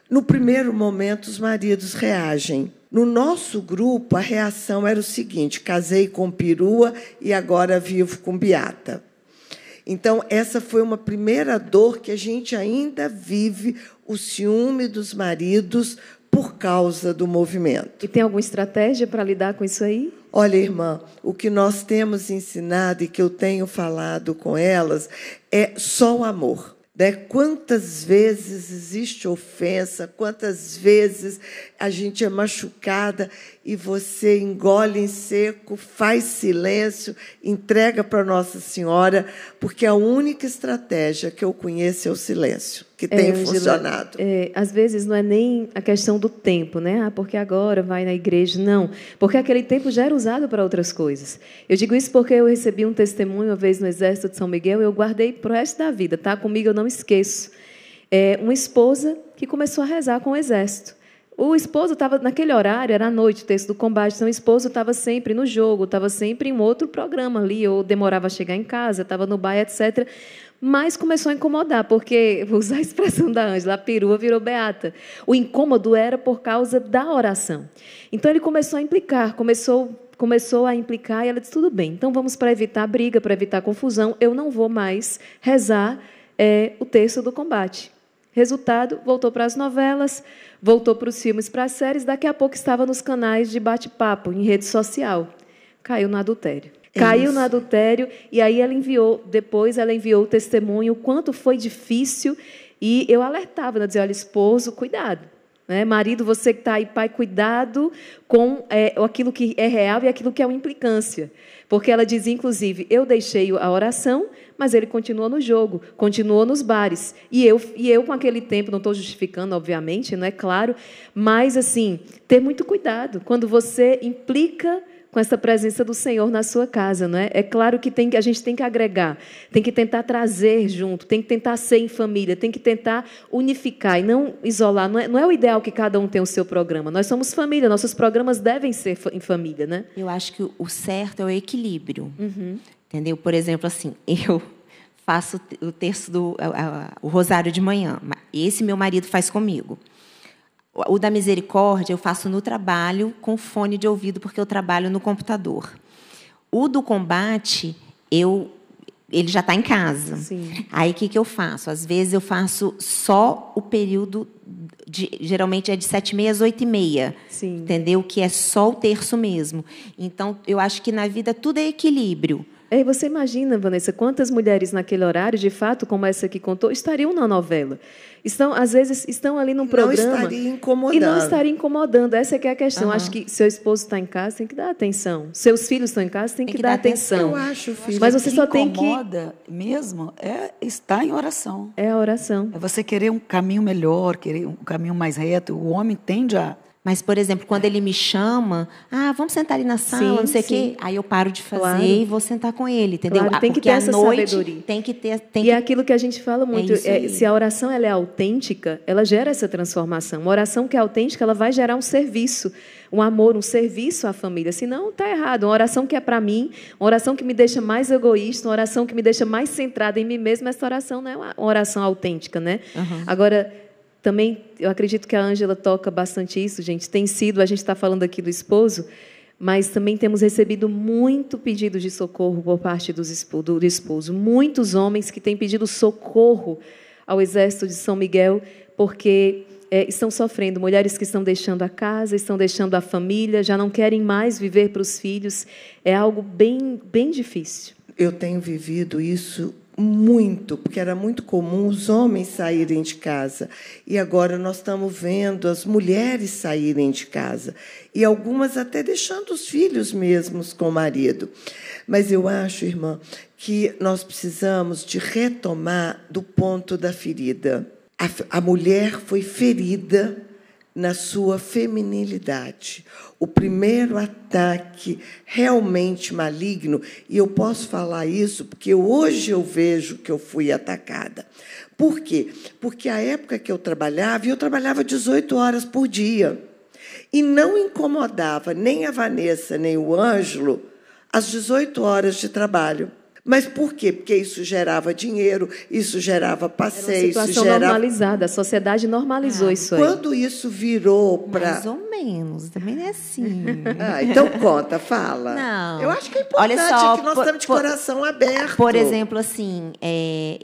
no primeiro momento, os maridos reagem. No nosso grupo, a reação era o seguinte: casei com perua e agora vivo com beata. Então, essa foi uma primeira dor que a gente ainda vive, o ciúme dos maridos por causa do movimento. E tem alguma estratégia para lidar com isso aí? Olha, irmã, o que nós temos ensinado e que eu tenho falado com elas é só o amor. Né? Quantas vezes existe ofensa, quantas vezes a gente é machucada e você engole em seco, faz silêncio, entrega para Nossa Senhora, porque a única estratégia que eu conheço é o silêncio, que tem funcionado. Às vezes não é nem a questão do tempo, né? Ah, porque agora vai na igreja. Não, porque aquele tempo já era usado para outras coisas. Eu digo isso porque eu recebi um testemunho uma vez no Exército de São Miguel e eu guardei para o resto da vida, tá? Comigo eu não esqueço. Uma esposa que começou a rezar com o Exército. O esposo estava, naquele horário, era à noite, o texto do combate, então o esposo estava sempre no jogo, estava sempre em um outro programa ali, ou demorava a chegar em casa, estava no baile, etc., mas começou a incomodar, porque, vou usar a expressão da Ângela, a perua virou beata. O incômodo era por causa da oração. Então, ele começou a implicar, começou a implicar, e ela disse, tudo bem, então vamos para evitar briga, para evitar confusão, eu não vou mais rezar o texto do combate. Resultado, voltou para as novelas, voltou para os filmes, para as séries, daqui a pouco estava nos canais de bate-papo, em rede social. Caiu no adultério. Caiu no adultério, e aí depois ela enviou o testemunho, o quanto foi difícil, e eu alertava, eu dizia, olha, esposo, cuidado. Né? Marido, você que está aí, pai, cuidado com aquilo que é real e aquilo que é uma implicância. Porque ela dizia, inclusive, eu deixei a oração, mas ele continuou no jogo, continuou nos bares. E eu com aquele tempo, não estou justificando, obviamente, não é claro, mas, assim, ter muito cuidado. Quando você implica com essa presença do Senhor na sua casa, não é? É claro que a gente tem que agregar, tem que tentar trazer junto, tem que tentar ser em família, tem que tentar unificar e não isolar. Não é o ideal que cada um tenha o seu programa. Nós somos família, nossos programas devem ser em família, né? Eu acho que o certo é o equilíbrio. Uhum. Entendeu? Por exemplo, assim, eu faço o terço o rosário de manhã. Esse meu marido faz comigo. O da misericórdia eu faço no trabalho com fone de ouvido, porque eu trabalho no computador. O do combate, ele já está em casa. Sim. Aí, o que eu faço? Às vezes, eu faço só o período, geralmente é de 7h30 às 8h30. Sim. Entendeu? Que é só o terço mesmo. Então, eu acho que na vida tudo é equilíbrio. E você imagina, Vanessa, quantas mulheres naquele horário, de fato, como essa que contou, estariam na novela? Às vezes, estão ali num programa... Não estaria incomodando. E não estaria incomodando. Essa é que é a questão. Acho que seu esposo está em casa, tem que dar atenção. Seus filhos estão em casa, tem que dar atenção. Eu acho, filho. Mas você só tem que... incomoda mesmo é estar em oração. É a oração. É você querer um caminho melhor, querer um caminho mais reto. O homem tende a... Mas, por exemplo, quando ele me chama, vamos sentar ali na sala, não sei o quê, aí eu paro de fazer e vou sentar com ele, entendeu? Claro, tem que ter essa sabedoria. É aquilo que a gente fala muito, se a oração ela é autêntica, ela gera essa transformação. Uma oração que é autêntica, ela vai gerar um serviço, um amor, um serviço à família. Senão, está errado. Uma oração que é para mim, uma oração que me deixa mais egoísta, uma oração que me deixa mais centrada em mim mesma, essa oração não é uma oração autêntica, né? Uhum. Agora... Também, eu acredito que a Ângela toca bastante isso, gente. A gente está falando aqui do esposo, mas também temos recebido muito pedido de socorro por parte do esposo. Muitos homens que têm pedido socorro ao Exército de São Miguel, porque estão sofrendo. Mulheres que estão deixando a casa, estão deixando a família, já não querem mais viver para os filhos. É algo bem, bem difícil. Eu tenho vivido isso muito, porque era muito comum os homens saírem de casa. E agora nós estamos vendo as mulheres saírem de casa. E algumas até deixando os filhos mesmos com o marido. Mas eu acho, irmã, que nós precisamos de retomar do ponto da ferida. A mulher foi ferida na sua feminilidade. O primeiro ataque realmente maligno, e eu posso falar isso porque hoje eu vejo que eu fui atacada. Por quê? Porque a época que eu trabalhava 18 horas por dia. E não incomodava nem a Vanessa, nem o Ângelo as 18 horas de trabalho. Mas por quê? Porque isso gerava dinheiro, isso gerava passeio, isso gerava... normalizada, a sociedade normalizou isso aí. Quando isso virou para... Mais ou menos, também não é assim. Então conta, fala. Não. Eu acho que é importante. Olha só, que nós estamos de coração aberto. Por exemplo, assim,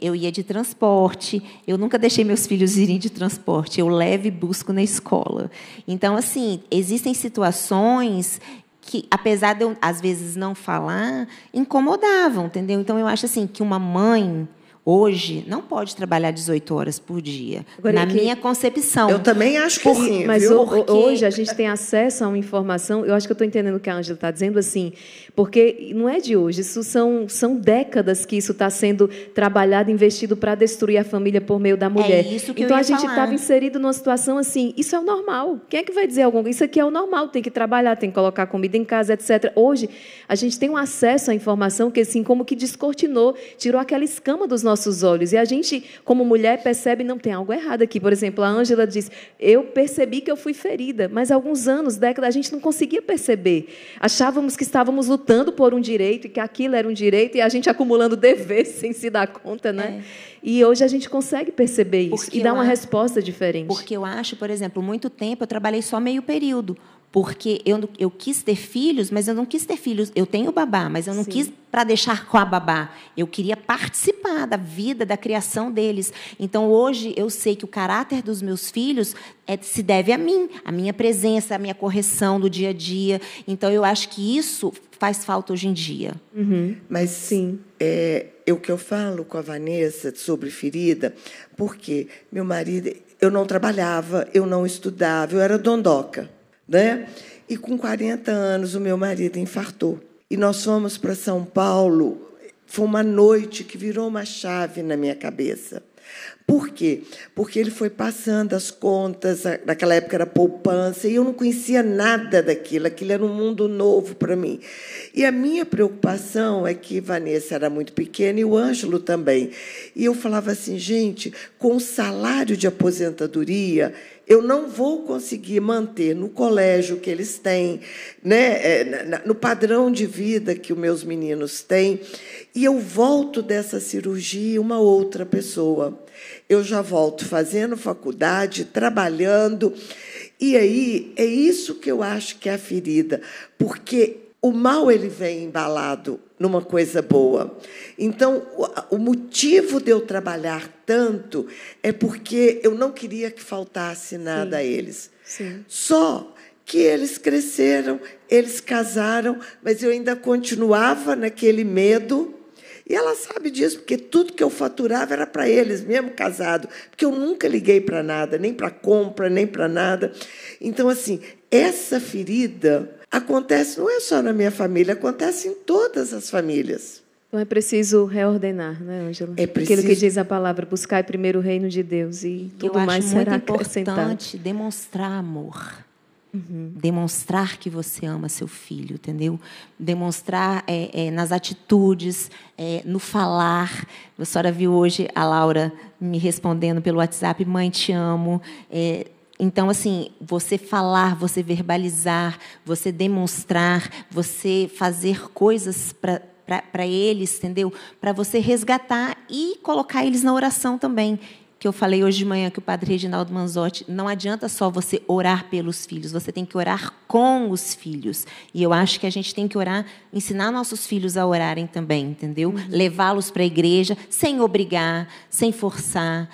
eu ia de transporte, eu nunca deixei meus filhos irem de transporte, eu levo e busco na escola. Então, assim, existem situações que, apesar de eu, às vezes, não falar, incomodavam, entendeu? Então, eu acho assim que uma mãe, hoje não pode trabalhar 18 horas por dia. Agora, na minha concepção. Eu também acho que sim. Mas hoje a gente tem acesso a uma informação, eu acho que eu estou entendendo o que a Ângela está dizendo, assim, porque não é de hoje, isso são décadas que isso está sendo trabalhado, investido para destruir a família por meio da mulher. É isso que então eu ia a gente falar. estava inserido numa situação assim, isso é o normal. Quem é que vai dizer alguma coisa? Isso aqui é o normal, tem que trabalhar, tem que colocar comida em casa, etc. Hoje, a gente tem um acesso à informação que, assim, como que descortinou, tirou aquela escama dos nossos olhos. E a gente, como mulher, percebe, não, tem algo errado aqui. Por exemplo, a Ângela diz, eu percebi que eu fui ferida, mas há alguns anos, décadas, a gente não conseguia perceber. Achávamos que estávamos lutando por um direito, e que aquilo era um direito, e a gente acumulando deveres sem se dar conta, né? E hoje a gente consegue perceber isso e dar uma resposta diferente. Porque eu acho, por exemplo, muito tempo eu trabalhei só meio período. Porque eu quis ter filhos, mas eu não quis ter filhos. Eu tenho babá, mas eu não quis para deixar com a babá. Eu queria participar da vida, da criação deles. Então, hoje, eu sei que o caráter dos meus filhos se deve a mim, a minha presença, a minha correção do dia a dia. Então, eu acho que isso faz falta hoje em dia. Mas, sim, o que eu falo com a Vanessa sobre ferida, porque meu marido, eu não trabalhava, eu não estudava, eu era dondoca. Né? E com 40 anos o meu marido infartou. E nós fomos para São Paulo. Foi uma noite que virou uma chave na minha cabeça. Por quê? Porque ele foi passando as contas, naquela época era poupança, e eu não conhecia nada daquilo, aquilo era um mundo novo para mim. E a minha preocupação é que Vanessa era muito pequena e o Ângelo também. E eu falava assim, gente, com o salário de aposentadoria, eu não vou conseguir manter no colégio que eles têm, né, no padrão de vida que os meus meninos têm, e eu volto dessa cirurgia uma outra pessoa. Eu já volto fazendo faculdade, trabalhando, e aí é isso que eu acho que é a ferida, porque o mal ele vem embalado numa coisa boa. Então, o motivo de eu trabalhar tanto é porque eu não queria que faltasse nada a eles. Sim. Só que eles cresceram, eles casaram, mas eu ainda continuava naquele medo. E ela sabe disso, porque tudo que eu faturava era para eles, mesmo casado, porque eu nunca liguei para nada, nem para compra, nem para nada. Então, assim, essa ferida acontece, não é só na minha família, acontece em todas as famílias. Então é preciso reordenar, né, Ângela? É preciso. Aquilo que diz a palavra, buscar primeiro o reino de Deus e tudo mais será acrescentado. Eu acho muito importante demonstrar amor. Demonstrar que você ama seu filho, entendeu? Demonstrar nas atitudes, no falar. A senhora viu hoje a Laura me respondendo pelo WhatsApp, mãe, te amo. Então, assim, você falar, você verbalizar, você demonstrar, você fazer coisas para eles, entendeu? Para você resgatar e colocar eles na oração também. Que eu falei hoje de manhã que o padre Reginaldo Manzotti, não adianta só você orar pelos filhos, você tem que orar com os filhos. E eu acho que a gente tem que orar, ensinar nossos filhos a orarem também, entendeu? Levá-los para a igreja, sem obrigar, sem forçar.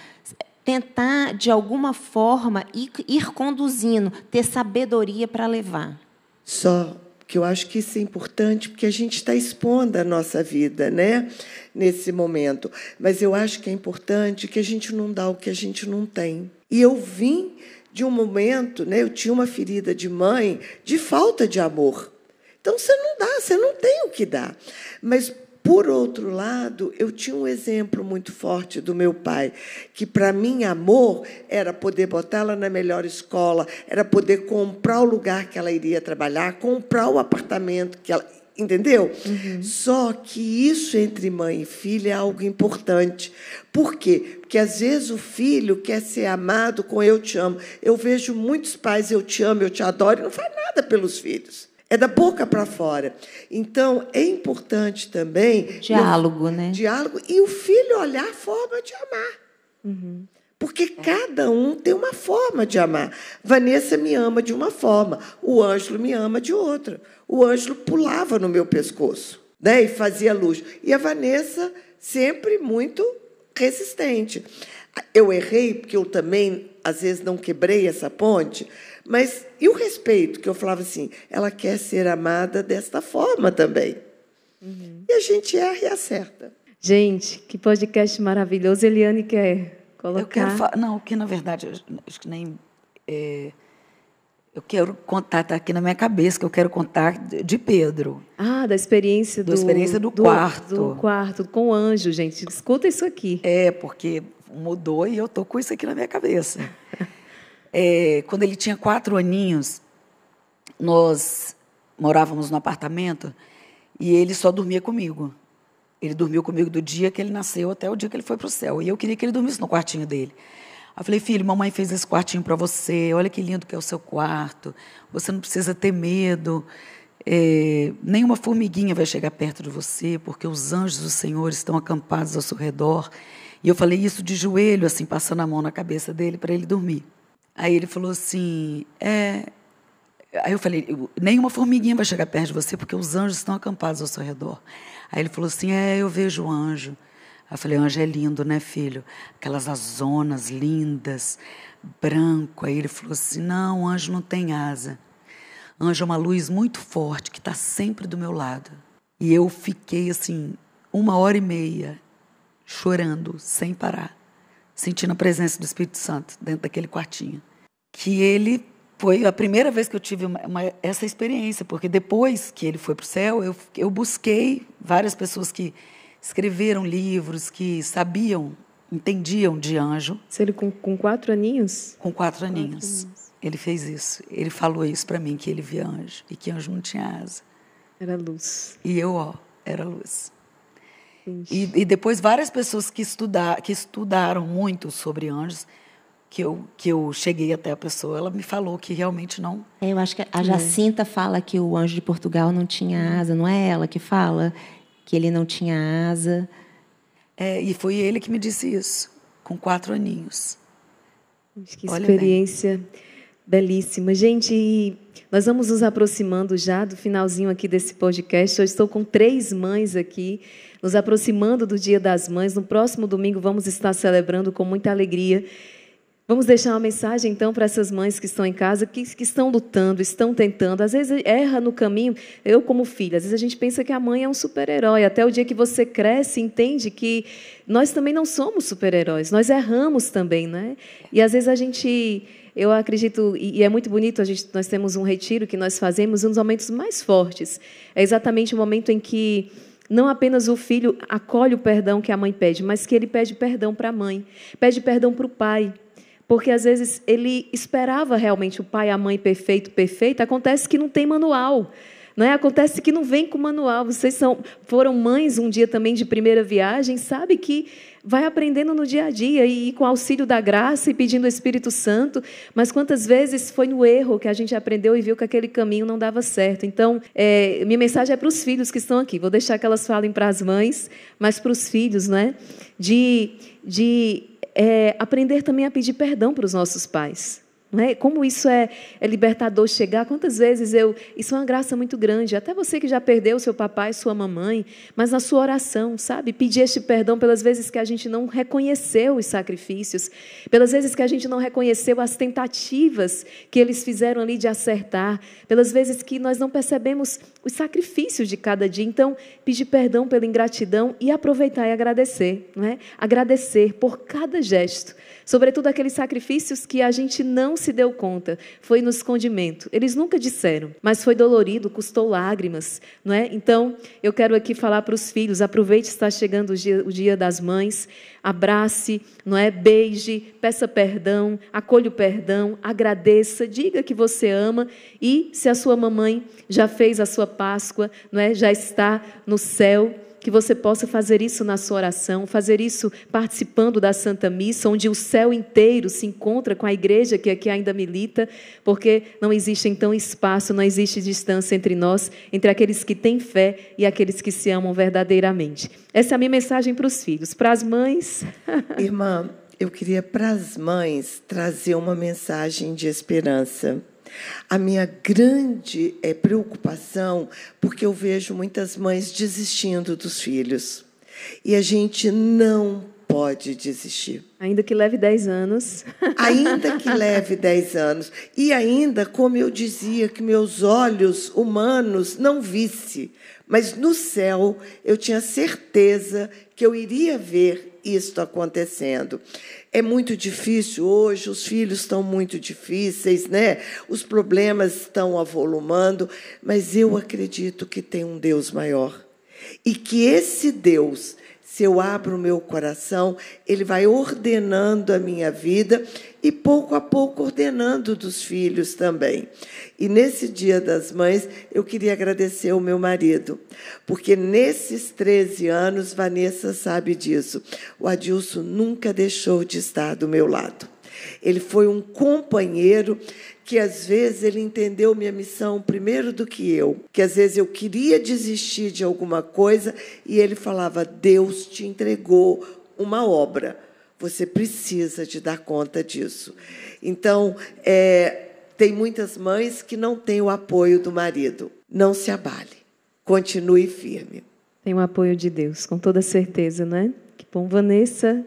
Tentar, de alguma forma, ir conduzindo, ter sabedoria para levar. Só que eu acho que isso é importante, porque a gente está expondo a nossa vida, né, nesse momento. Mas eu acho que é importante que a gente não dá o que a gente não tem. E eu vim de um momento, né, eu tinha uma ferida de mãe de falta de amor. Então, você não dá, você não tem o que dar. Mas, por outro lado, eu tinha um exemplo muito forte do meu pai, que, para mim, amor era poder botá-la na melhor escola, era poder comprar o lugar que ela iria trabalhar, comprar o apartamento que ela... Entendeu? Só que isso entre mãe e filha é algo importante. Por quê? Porque, às vezes, o filho quer ser amado com eu te amo. Eu vejo muitos pais, eu te amo, eu te adoro, e não faz nada pelos filhos. É da boca para fora. Então, é importante também... Diálogo, né? Diálogo. E o filho olhar a forma de amar. Porque cada um tem uma forma de amar. Vanessa me ama de uma forma, o Ângelo me ama de outra. O Ângelo pulava no meu pescoço, né, e fazia luxo. E a Vanessa sempre muito resistente. Eu errei, porque eu também, às vezes, não quebrei essa ponte, mas e o respeito, que eu falava assim, ela quer ser amada desta forma também. E a gente erra e acerta. Gente, que podcast maravilhoso. Eliane quer colocar... Eu quero não, que na verdade, acho que nem... eu quero contar, está aqui na minha cabeça, que eu quero contar de Pedro. Da experiência da experiência do quarto. Do quarto, com o anjo, gente. Escuta isso aqui. Porque mudou e eu estou com isso aqui na minha cabeça. Quando ele tinha 4 aninhos, nós morávamos no apartamento e ele só dormia comigo. Ele dormiu comigo do dia que ele nasceu até o dia que ele foi para o céu. E eu queria que ele dormisse no quartinho dele. Eu falei, filho, mamãe fez esse quartinho para você, olha que lindo que é o seu quarto, você não precisa ter medo, nenhuma formiguinha vai chegar perto de você, porque os anjos do Senhor estão acampados ao seu redor. E eu falei isso de joelho, assim, passando a mão na cabeça dele para ele dormir. Aí ele falou assim, Aí eu falei, nenhuma formiguinha vai chegar perto de você, porque os anjos estão acampados ao seu redor. Aí ele falou assim, eu vejo o anjo. Aí eu falei, anjo é lindo, né, filho? Aquelas azonas lindas, branco. Aí ele falou assim, não, anjo não tem asa. Anjo é uma luz muito forte, que está sempre do meu lado. E eu fiquei, assim, 1h30, chorando, sem parar, sentindo a presença do Espírito Santo dentro daquele quartinho. Que ele... Foi a primeira vez que eu tive essa experiência, porque depois que ele foi para o céu, eu busquei várias pessoas que escreveram livros, que sabiam, entendiam de anjo. Se ele com 4 aninhos? Com 4 aninhos. Ele fez isso. Ele falou isso para mim, que ele via anjo, e que anjo não tinha asa. Era luz. E eu, era luz. E depois várias pessoas que estudaram muito sobre anjos, que eu cheguei até a pessoa, ela me falou que realmente não... Eu acho que a Jacinta fala que o anjo de Portugal não tinha asa, não é ela que fala que ele não tinha asa? E foi ele que me disse isso, com 4 aninhos. Que experiência belíssima. Gente, nós vamos nos aproximando já do finalzinho aqui desse podcast. Eu estou com 3 mães aqui, nos aproximando do Dia das Mães. No próximo domingo vamos estar celebrando com muita alegria. Vamos deixar uma mensagem, então, para essas mães que estão em casa, que estão lutando, estão tentando. Às vezes erra no caminho. Eu, como filha, às vezes a gente pensa que a mãe é um super-herói. Até o dia que você cresce, entende que nós também não somos super-heróis. Nós erramos também, né? E, às vezes, eu acredito, e é muito bonito, nós temos um retiro que nós fazemos, um dos momentos mais fortes. É exatamente o momento em que não apenas o filho acolhe o perdão que a mãe pede, mas que ele pede perdão para a mãe, pede perdão para o pai. Porque, às vezes, ele esperava realmente o pai e a mãe perfeito. Acontece que não tem manual. Né? Acontece que não vem com manual. Vocês foram mães um dia também de primeira viagem, sabe que vai aprendendo no dia a dia e com o auxílio da graça e pedindo o Espírito Santo. Mas quantas vezes foi no erro que a gente aprendeu e viu que aquele caminho não dava certo. Então, minha mensagem é para os filhos que estão aqui. Vou deixar que elas falem para as mães, mas para os filhos, né? Aprender também a pedir perdão para os nossos pais. Não é? Como isso é libertador chegar. Quantas vezes isso é uma graça muito grande. Até você que já perdeu seu papai, sua mamãe, mas na sua oração, sabe? Pedir este perdão pelas vezes que a gente não reconheceu os sacrifícios, pelas vezes que a gente não reconheceu as tentativas que eles fizeram ali de acertar, pelas vezes que nós não percebemos os sacrifícios de cada dia. Então, pedir perdão pela ingratidão e aproveitar e agradecer. Não é? Agradecer por cada gesto. Sobretudo aqueles sacrifícios que a gente não se deu conta. Foi no escondimento. Eles nunca disseram, mas foi dolorido, custou lágrimas. Não é? Então, eu quero aqui falar para os filhos, aproveite, está chegando o dia das mães, abrace, não é? Beije, peça perdão, acolha o perdão, agradeça, diga que você ama e se a sua mamãe já fez a sua Páscoa, não é? Já está no céu, que você possa fazer isso na sua oração, fazer isso participando da Santa Missa, onde o céu inteiro se encontra com a igreja que aqui ainda milita, porque não existe, então, espaço, não existe distância entre nós, entre aqueles que têm fé e aqueles que se amam verdadeiramente. Essa é a minha mensagem para os filhos. Para as mães... Irmã, eu queria, para as mães, trazer uma mensagem de esperança. A minha grande preocupação, porque eu vejo muitas mães desistindo dos filhos. E a gente não pode desistir. Ainda que leve 10 anos. Ainda que leve 10 anos. E ainda, como eu dizia, que meus olhos humanos não vissem, mas no céu eu tinha certeza que eu iria ver isto acontecendo. É muito difícil hoje, os filhos estão muito difíceis, né? Os problemas estão avolumando, mas eu acredito que tem um Deus maior. E que esse Deus, se eu abro o meu coração, ele vai ordenando a minha vida e, pouco a pouco, ordenando dos filhos também. E, nesse Dia das Mães, eu queria agradecer ao meu marido, porque, nesses 13 anos, Vanessa sabe disso, o Adilson nunca deixou de estar do meu lado. Ele foi um companheiro que, às vezes, ele entendeu minha missão primeiro do que eu. Que, às vezes, eu queria desistir de alguma coisa e ele falava, Deus te entregou uma obra. Você precisa de dar conta disso. Então, tem muitas mães que não têm o apoio do marido. Não se abale. Continue firme. Tem o apoio de Deus, com toda certeza, né? Que bom, Vanessa.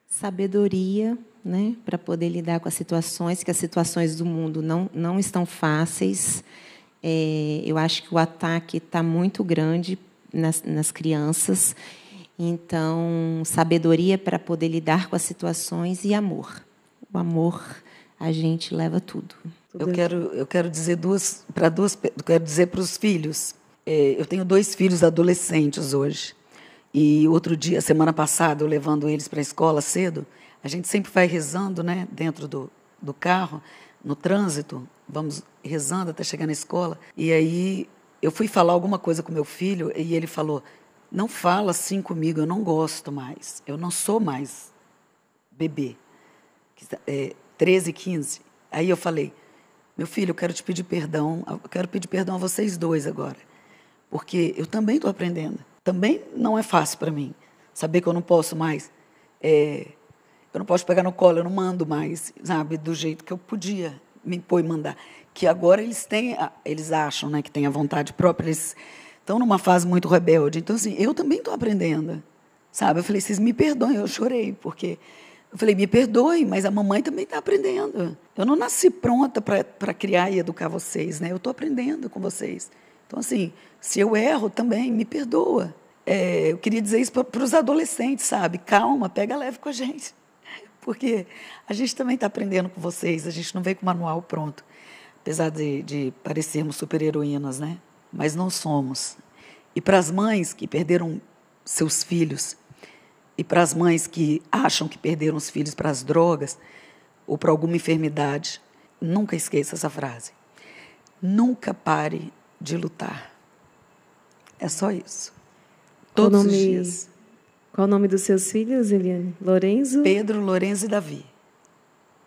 Sabedoria, né, para poder lidar com as situações, que as situações do mundo não estão fáceis. Eu acho que o ataque está muito grande nas crianças. Então, sabedoria para poder lidar com as situações e amor. O amor, a gente leva tudo. Eu quero dizer quero dizer para os filhos. Eu tenho 2 filhos adolescentes hoje. E outro dia, semana passada, eu levando eles para a escola cedo, a gente sempre vai rezando, né, dentro do carro, no trânsito, vamos rezando até chegar na escola. E aí eu fui falar alguma coisa com meu filho e ele falou, não fala assim comigo, eu não gosto mais, eu não sou mais bebê, 13, 15. Aí eu falei, meu filho, eu quero te pedir perdão, eu quero pedir perdão a vocês 2 agora, porque eu também estou aprendendo. Também não é fácil para mim saber que eu não posso mais, eu não posso pegar no colo, eu não mando mais, sabe, do jeito que eu podia me impor e mandar. Que agora eles acham, né, que têm a vontade própria, eles estão numa fase muito rebelde. Então, assim, eu também estou aprendendo, sabe? Eu falei, vocês me perdoem, eu chorei, porque eu falei, me perdoem, mas a mamãe também está aprendendo. Eu não nasci pronta para criar e educar vocês, né? Eu estou aprendendo com vocês. Então, assim, se eu erro também, me perdoa. Eu queria dizer isso para os adolescentes, sabe? Calma, pega leve com a gente. Porque a gente também está aprendendo com vocês, a gente não veio com o manual pronto. Apesar de parecermos super-heroínas, né? Mas não somos. E para as mães que perderam seus filhos, e para as mães que acham que perderam os filhos para as drogas, ou para alguma enfermidade, nunca esqueça essa frase. Nunca pare de lutar. É só isso. Todos os dias. Qual o nome dos seus filhos, Eliane? Lorenzo? Pedro, Lorenzo e Davi.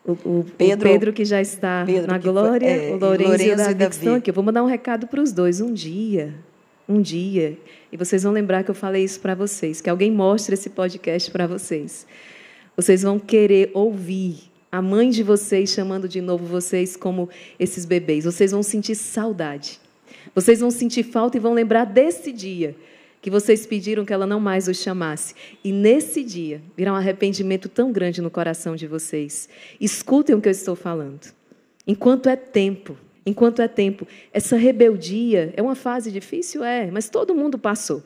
O Pedro que já está na glória, o Lorenzo e o Davi que estão aqui. Eu vou mandar um recado para os 2. Um dia, e vocês vão lembrar que eu falei isso para vocês, que alguém mostre esse podcast para vocês. Vocês vão querer ouvir a mãe de vocês chamando de novo vocês como esses bebês. Vocês vão sentir saudade. Vocês vão sentir falta e vão lembrar desse dia que vocês pediram que ela não mais os chamasse. E nesse dia virá um arrependimento tão grande no coração de vocês. Escutem o que eu estou falando. Enquanto é tempo, essa rebeldia é uma fase difícil, mas todo mundo passou.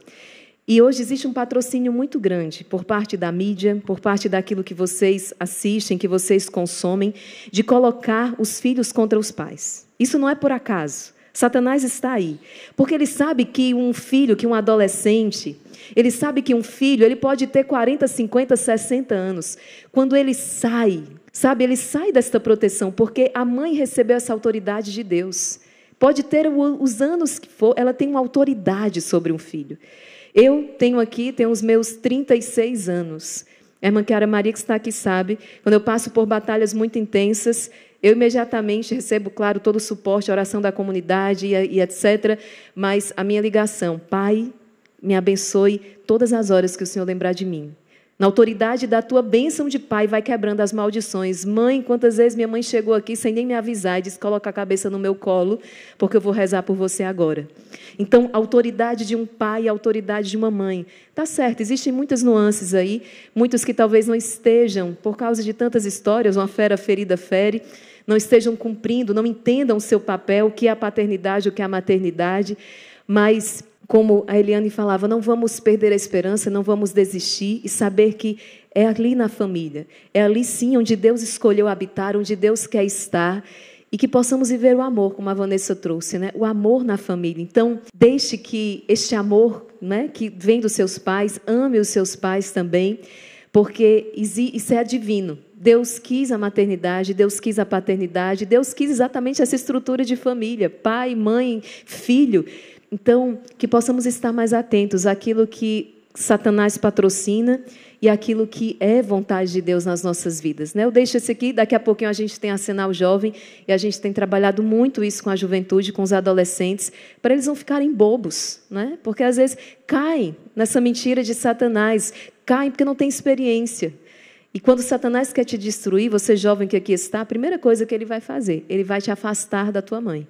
E hoje existe um patrocínio muito grande por parte da mídia, por parte daquilo que vocês assistem, que vocês consomem, de colocar os filhos contra os pais. Isso não é por acaso. Satanás está aí, porque ele sabe que um filho, que um adolescente, ele sabe que um filho, ele pode ter 40, 50, 60 anos. Quando ele sai, ele sai desta proteção, porque a mãe recebeu essa autoridade de Deus. Pode ter os anos que for, ela tem uma autoridade sobre um filho. Eu tenho os meus 36 anos. A irmã Chiara Maria, que está aqui, sabe, quando eu passo por batalhas muito intensas, eu imediatamente recebo, claro, todo o suporte, a oração da comunidade e etc. Mas a minha ligação, Pai, me abençoe todas as horas que o Senhor lembrar de mim. Na autoridade da tua bênção de pai, vai quebrando as maldições. Mãe, quantas vezes minha mãe chegou aqui sem nem me avisar e disse, coloca a cabeça no meu colo, porque eu vou rezar por você agora. Então, a autoridade de um pai e a autoridade de uma mãe. Tá certo, existem muitas nuances aí, muitos que talvez não estejam, por causa de tantas histórias, uma fera ferida fere, não estejam cumprindo, não entendam o seu papel, o que é a paternidade, o que é a maternidade, mas, como a Eliane falava, não vamos perder a esperança, não vamos desistir e saber que é ali na família, é ali sim onde Deus escolheu habitar, onde Deus quer estar, e que possamos viver o amor, como a Vanessa trouxe, né? O amor na família. Então, deixe que este amor, né, que vem dos seus pais, ame os seus pais também, porque isso é divino. Deus quis a maternidade, Deus quis a paternidade, Deus quis exatamente essa estrutura de família, pai, mãe, filho. Então, que possamos estar mais atentos àquilo que Satanás patrocina e aquilo que é vontade de Deus nas nossas vidas, né? Eu deixo esse aqui, daqui a pouquinho a gente tem a Sinal Jovem e a gente tem trabalhado muito isso com a juventude, com os adolescentes, para eles não ficarem bobos, né? Porque às vezes caem nessa mentira de Satanás, caem porque não têm experiência. E quando Satanás quer te destruir, você jovem que aqui está, a primeira coisa que ele vai fazer, ele vai te afastar da tua mãe.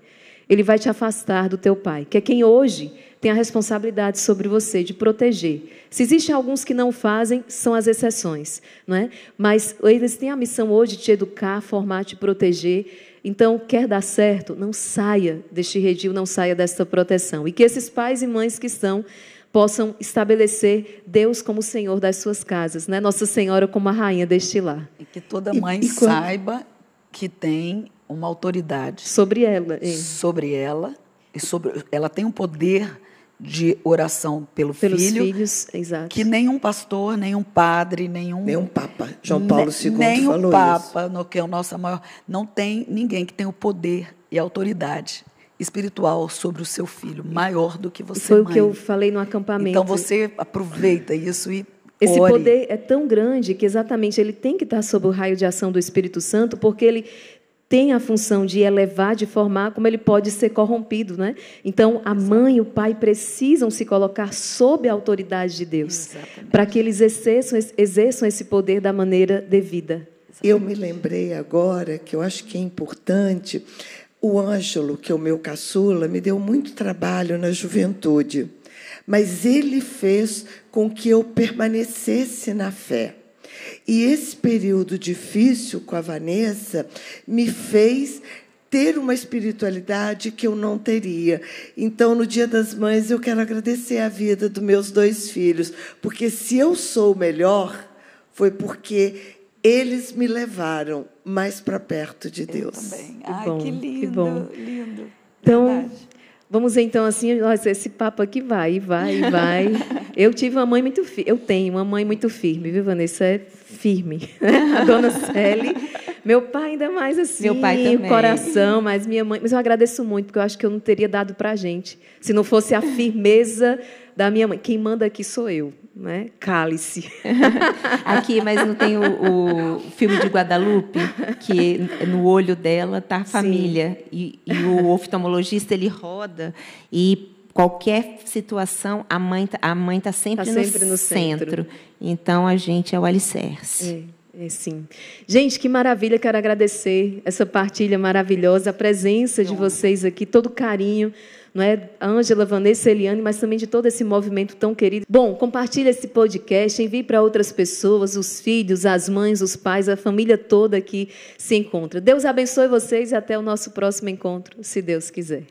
Ele vai te afastar do teu pai, que é quem hoje tem a responsabilidade sobre você de proteger. Se existem alguns que não fazem, são as exceções, não é? Mas eles têm a missão hoje de te educar, formar, te proteger. Então, quer dar certo? Não saia deste redil, não saia desta proteção. E que esses pais e mães que estão possam estabelecer Deus como Senhor das suas casas, né? Nossa Senhora como a rainha deste lar. E que toda mãe saiba que tem uma autoridade sobre ela, e sobre ela tem um poder de oração pelos filhos, exato. Que nenhum pastor, nenhum padre, nenhum papa, João Paulo II nenhum falou papa, isso. No que é o nosso maior, não tem ninguém que tenha o poder e a autoridade espiritual sobre o seu filho maior do que você, foi mãe. O que eu falei no acampamento. Então você aproveita isso e esse poder é tão grande que exatamente ele tem que estar sob o raio de ação do Espírito Santo, porque ele tem a função de elevar, de formar, como ele pode ser corrompido, né? Então, a mãe e o pai precisam se colocar sob a autoridade de Deus, para que eles exerçam esse poder da maneira devida. Eu me lembrei agora, que eu acho que é importante, o Ângelo, que é o meu caçula, me deu muito trabalho na juventude, mas ele fez com que eu permanecesse na fé. E esse período difícil com a Vanessa me fez ter uma espiritualidade que eu não teria. Então, no Dia das Mães, eu quero agradecer a vida dos meus 2 filhos, porque se eu sou melhor, foi porque eles me levaram mais para perto de Deus. Eu também. Que Ai, bom, que lindo, que bom. Lindo. Então, verdade. Vamos então assim, esse papo aqui vai. Eu tive uma mãe muito firme, eu tenho uma mãe muito firme, viu, Vanessa? É firme. A dona Célia. Meu pai ainda mais assim, meu pai também. O coração, mas minha mãe... Mas eu agradeço muito, porque eu acho que eu não teria dado para a gente, se não fosse a firmeza da minha mãe. Quem manda aqui sou eu, né? Cale-se. Aqui, mas não tem o filme de Guadalupe, que no olho dela está a família. E o oftalmologista, ele roda e qualquer situação, a mãe está sempre no centro. Então, a gente é o alicerce. Sim. Gente, que maravilha, quero agradecer essa partilha maravilhosa, a presença de vocês aqui, todo o carinho, não é? A Ângela, Vanessa, Eliane, mas também de todo esse movimento tão querido. Bom, compartilhe esse podcast, envie para outras pessoas, os filhos, as mães, os pais, a família toda que se encontra. Deus abençoe vocês e até o nosso próximo encontro, se Deus quiser.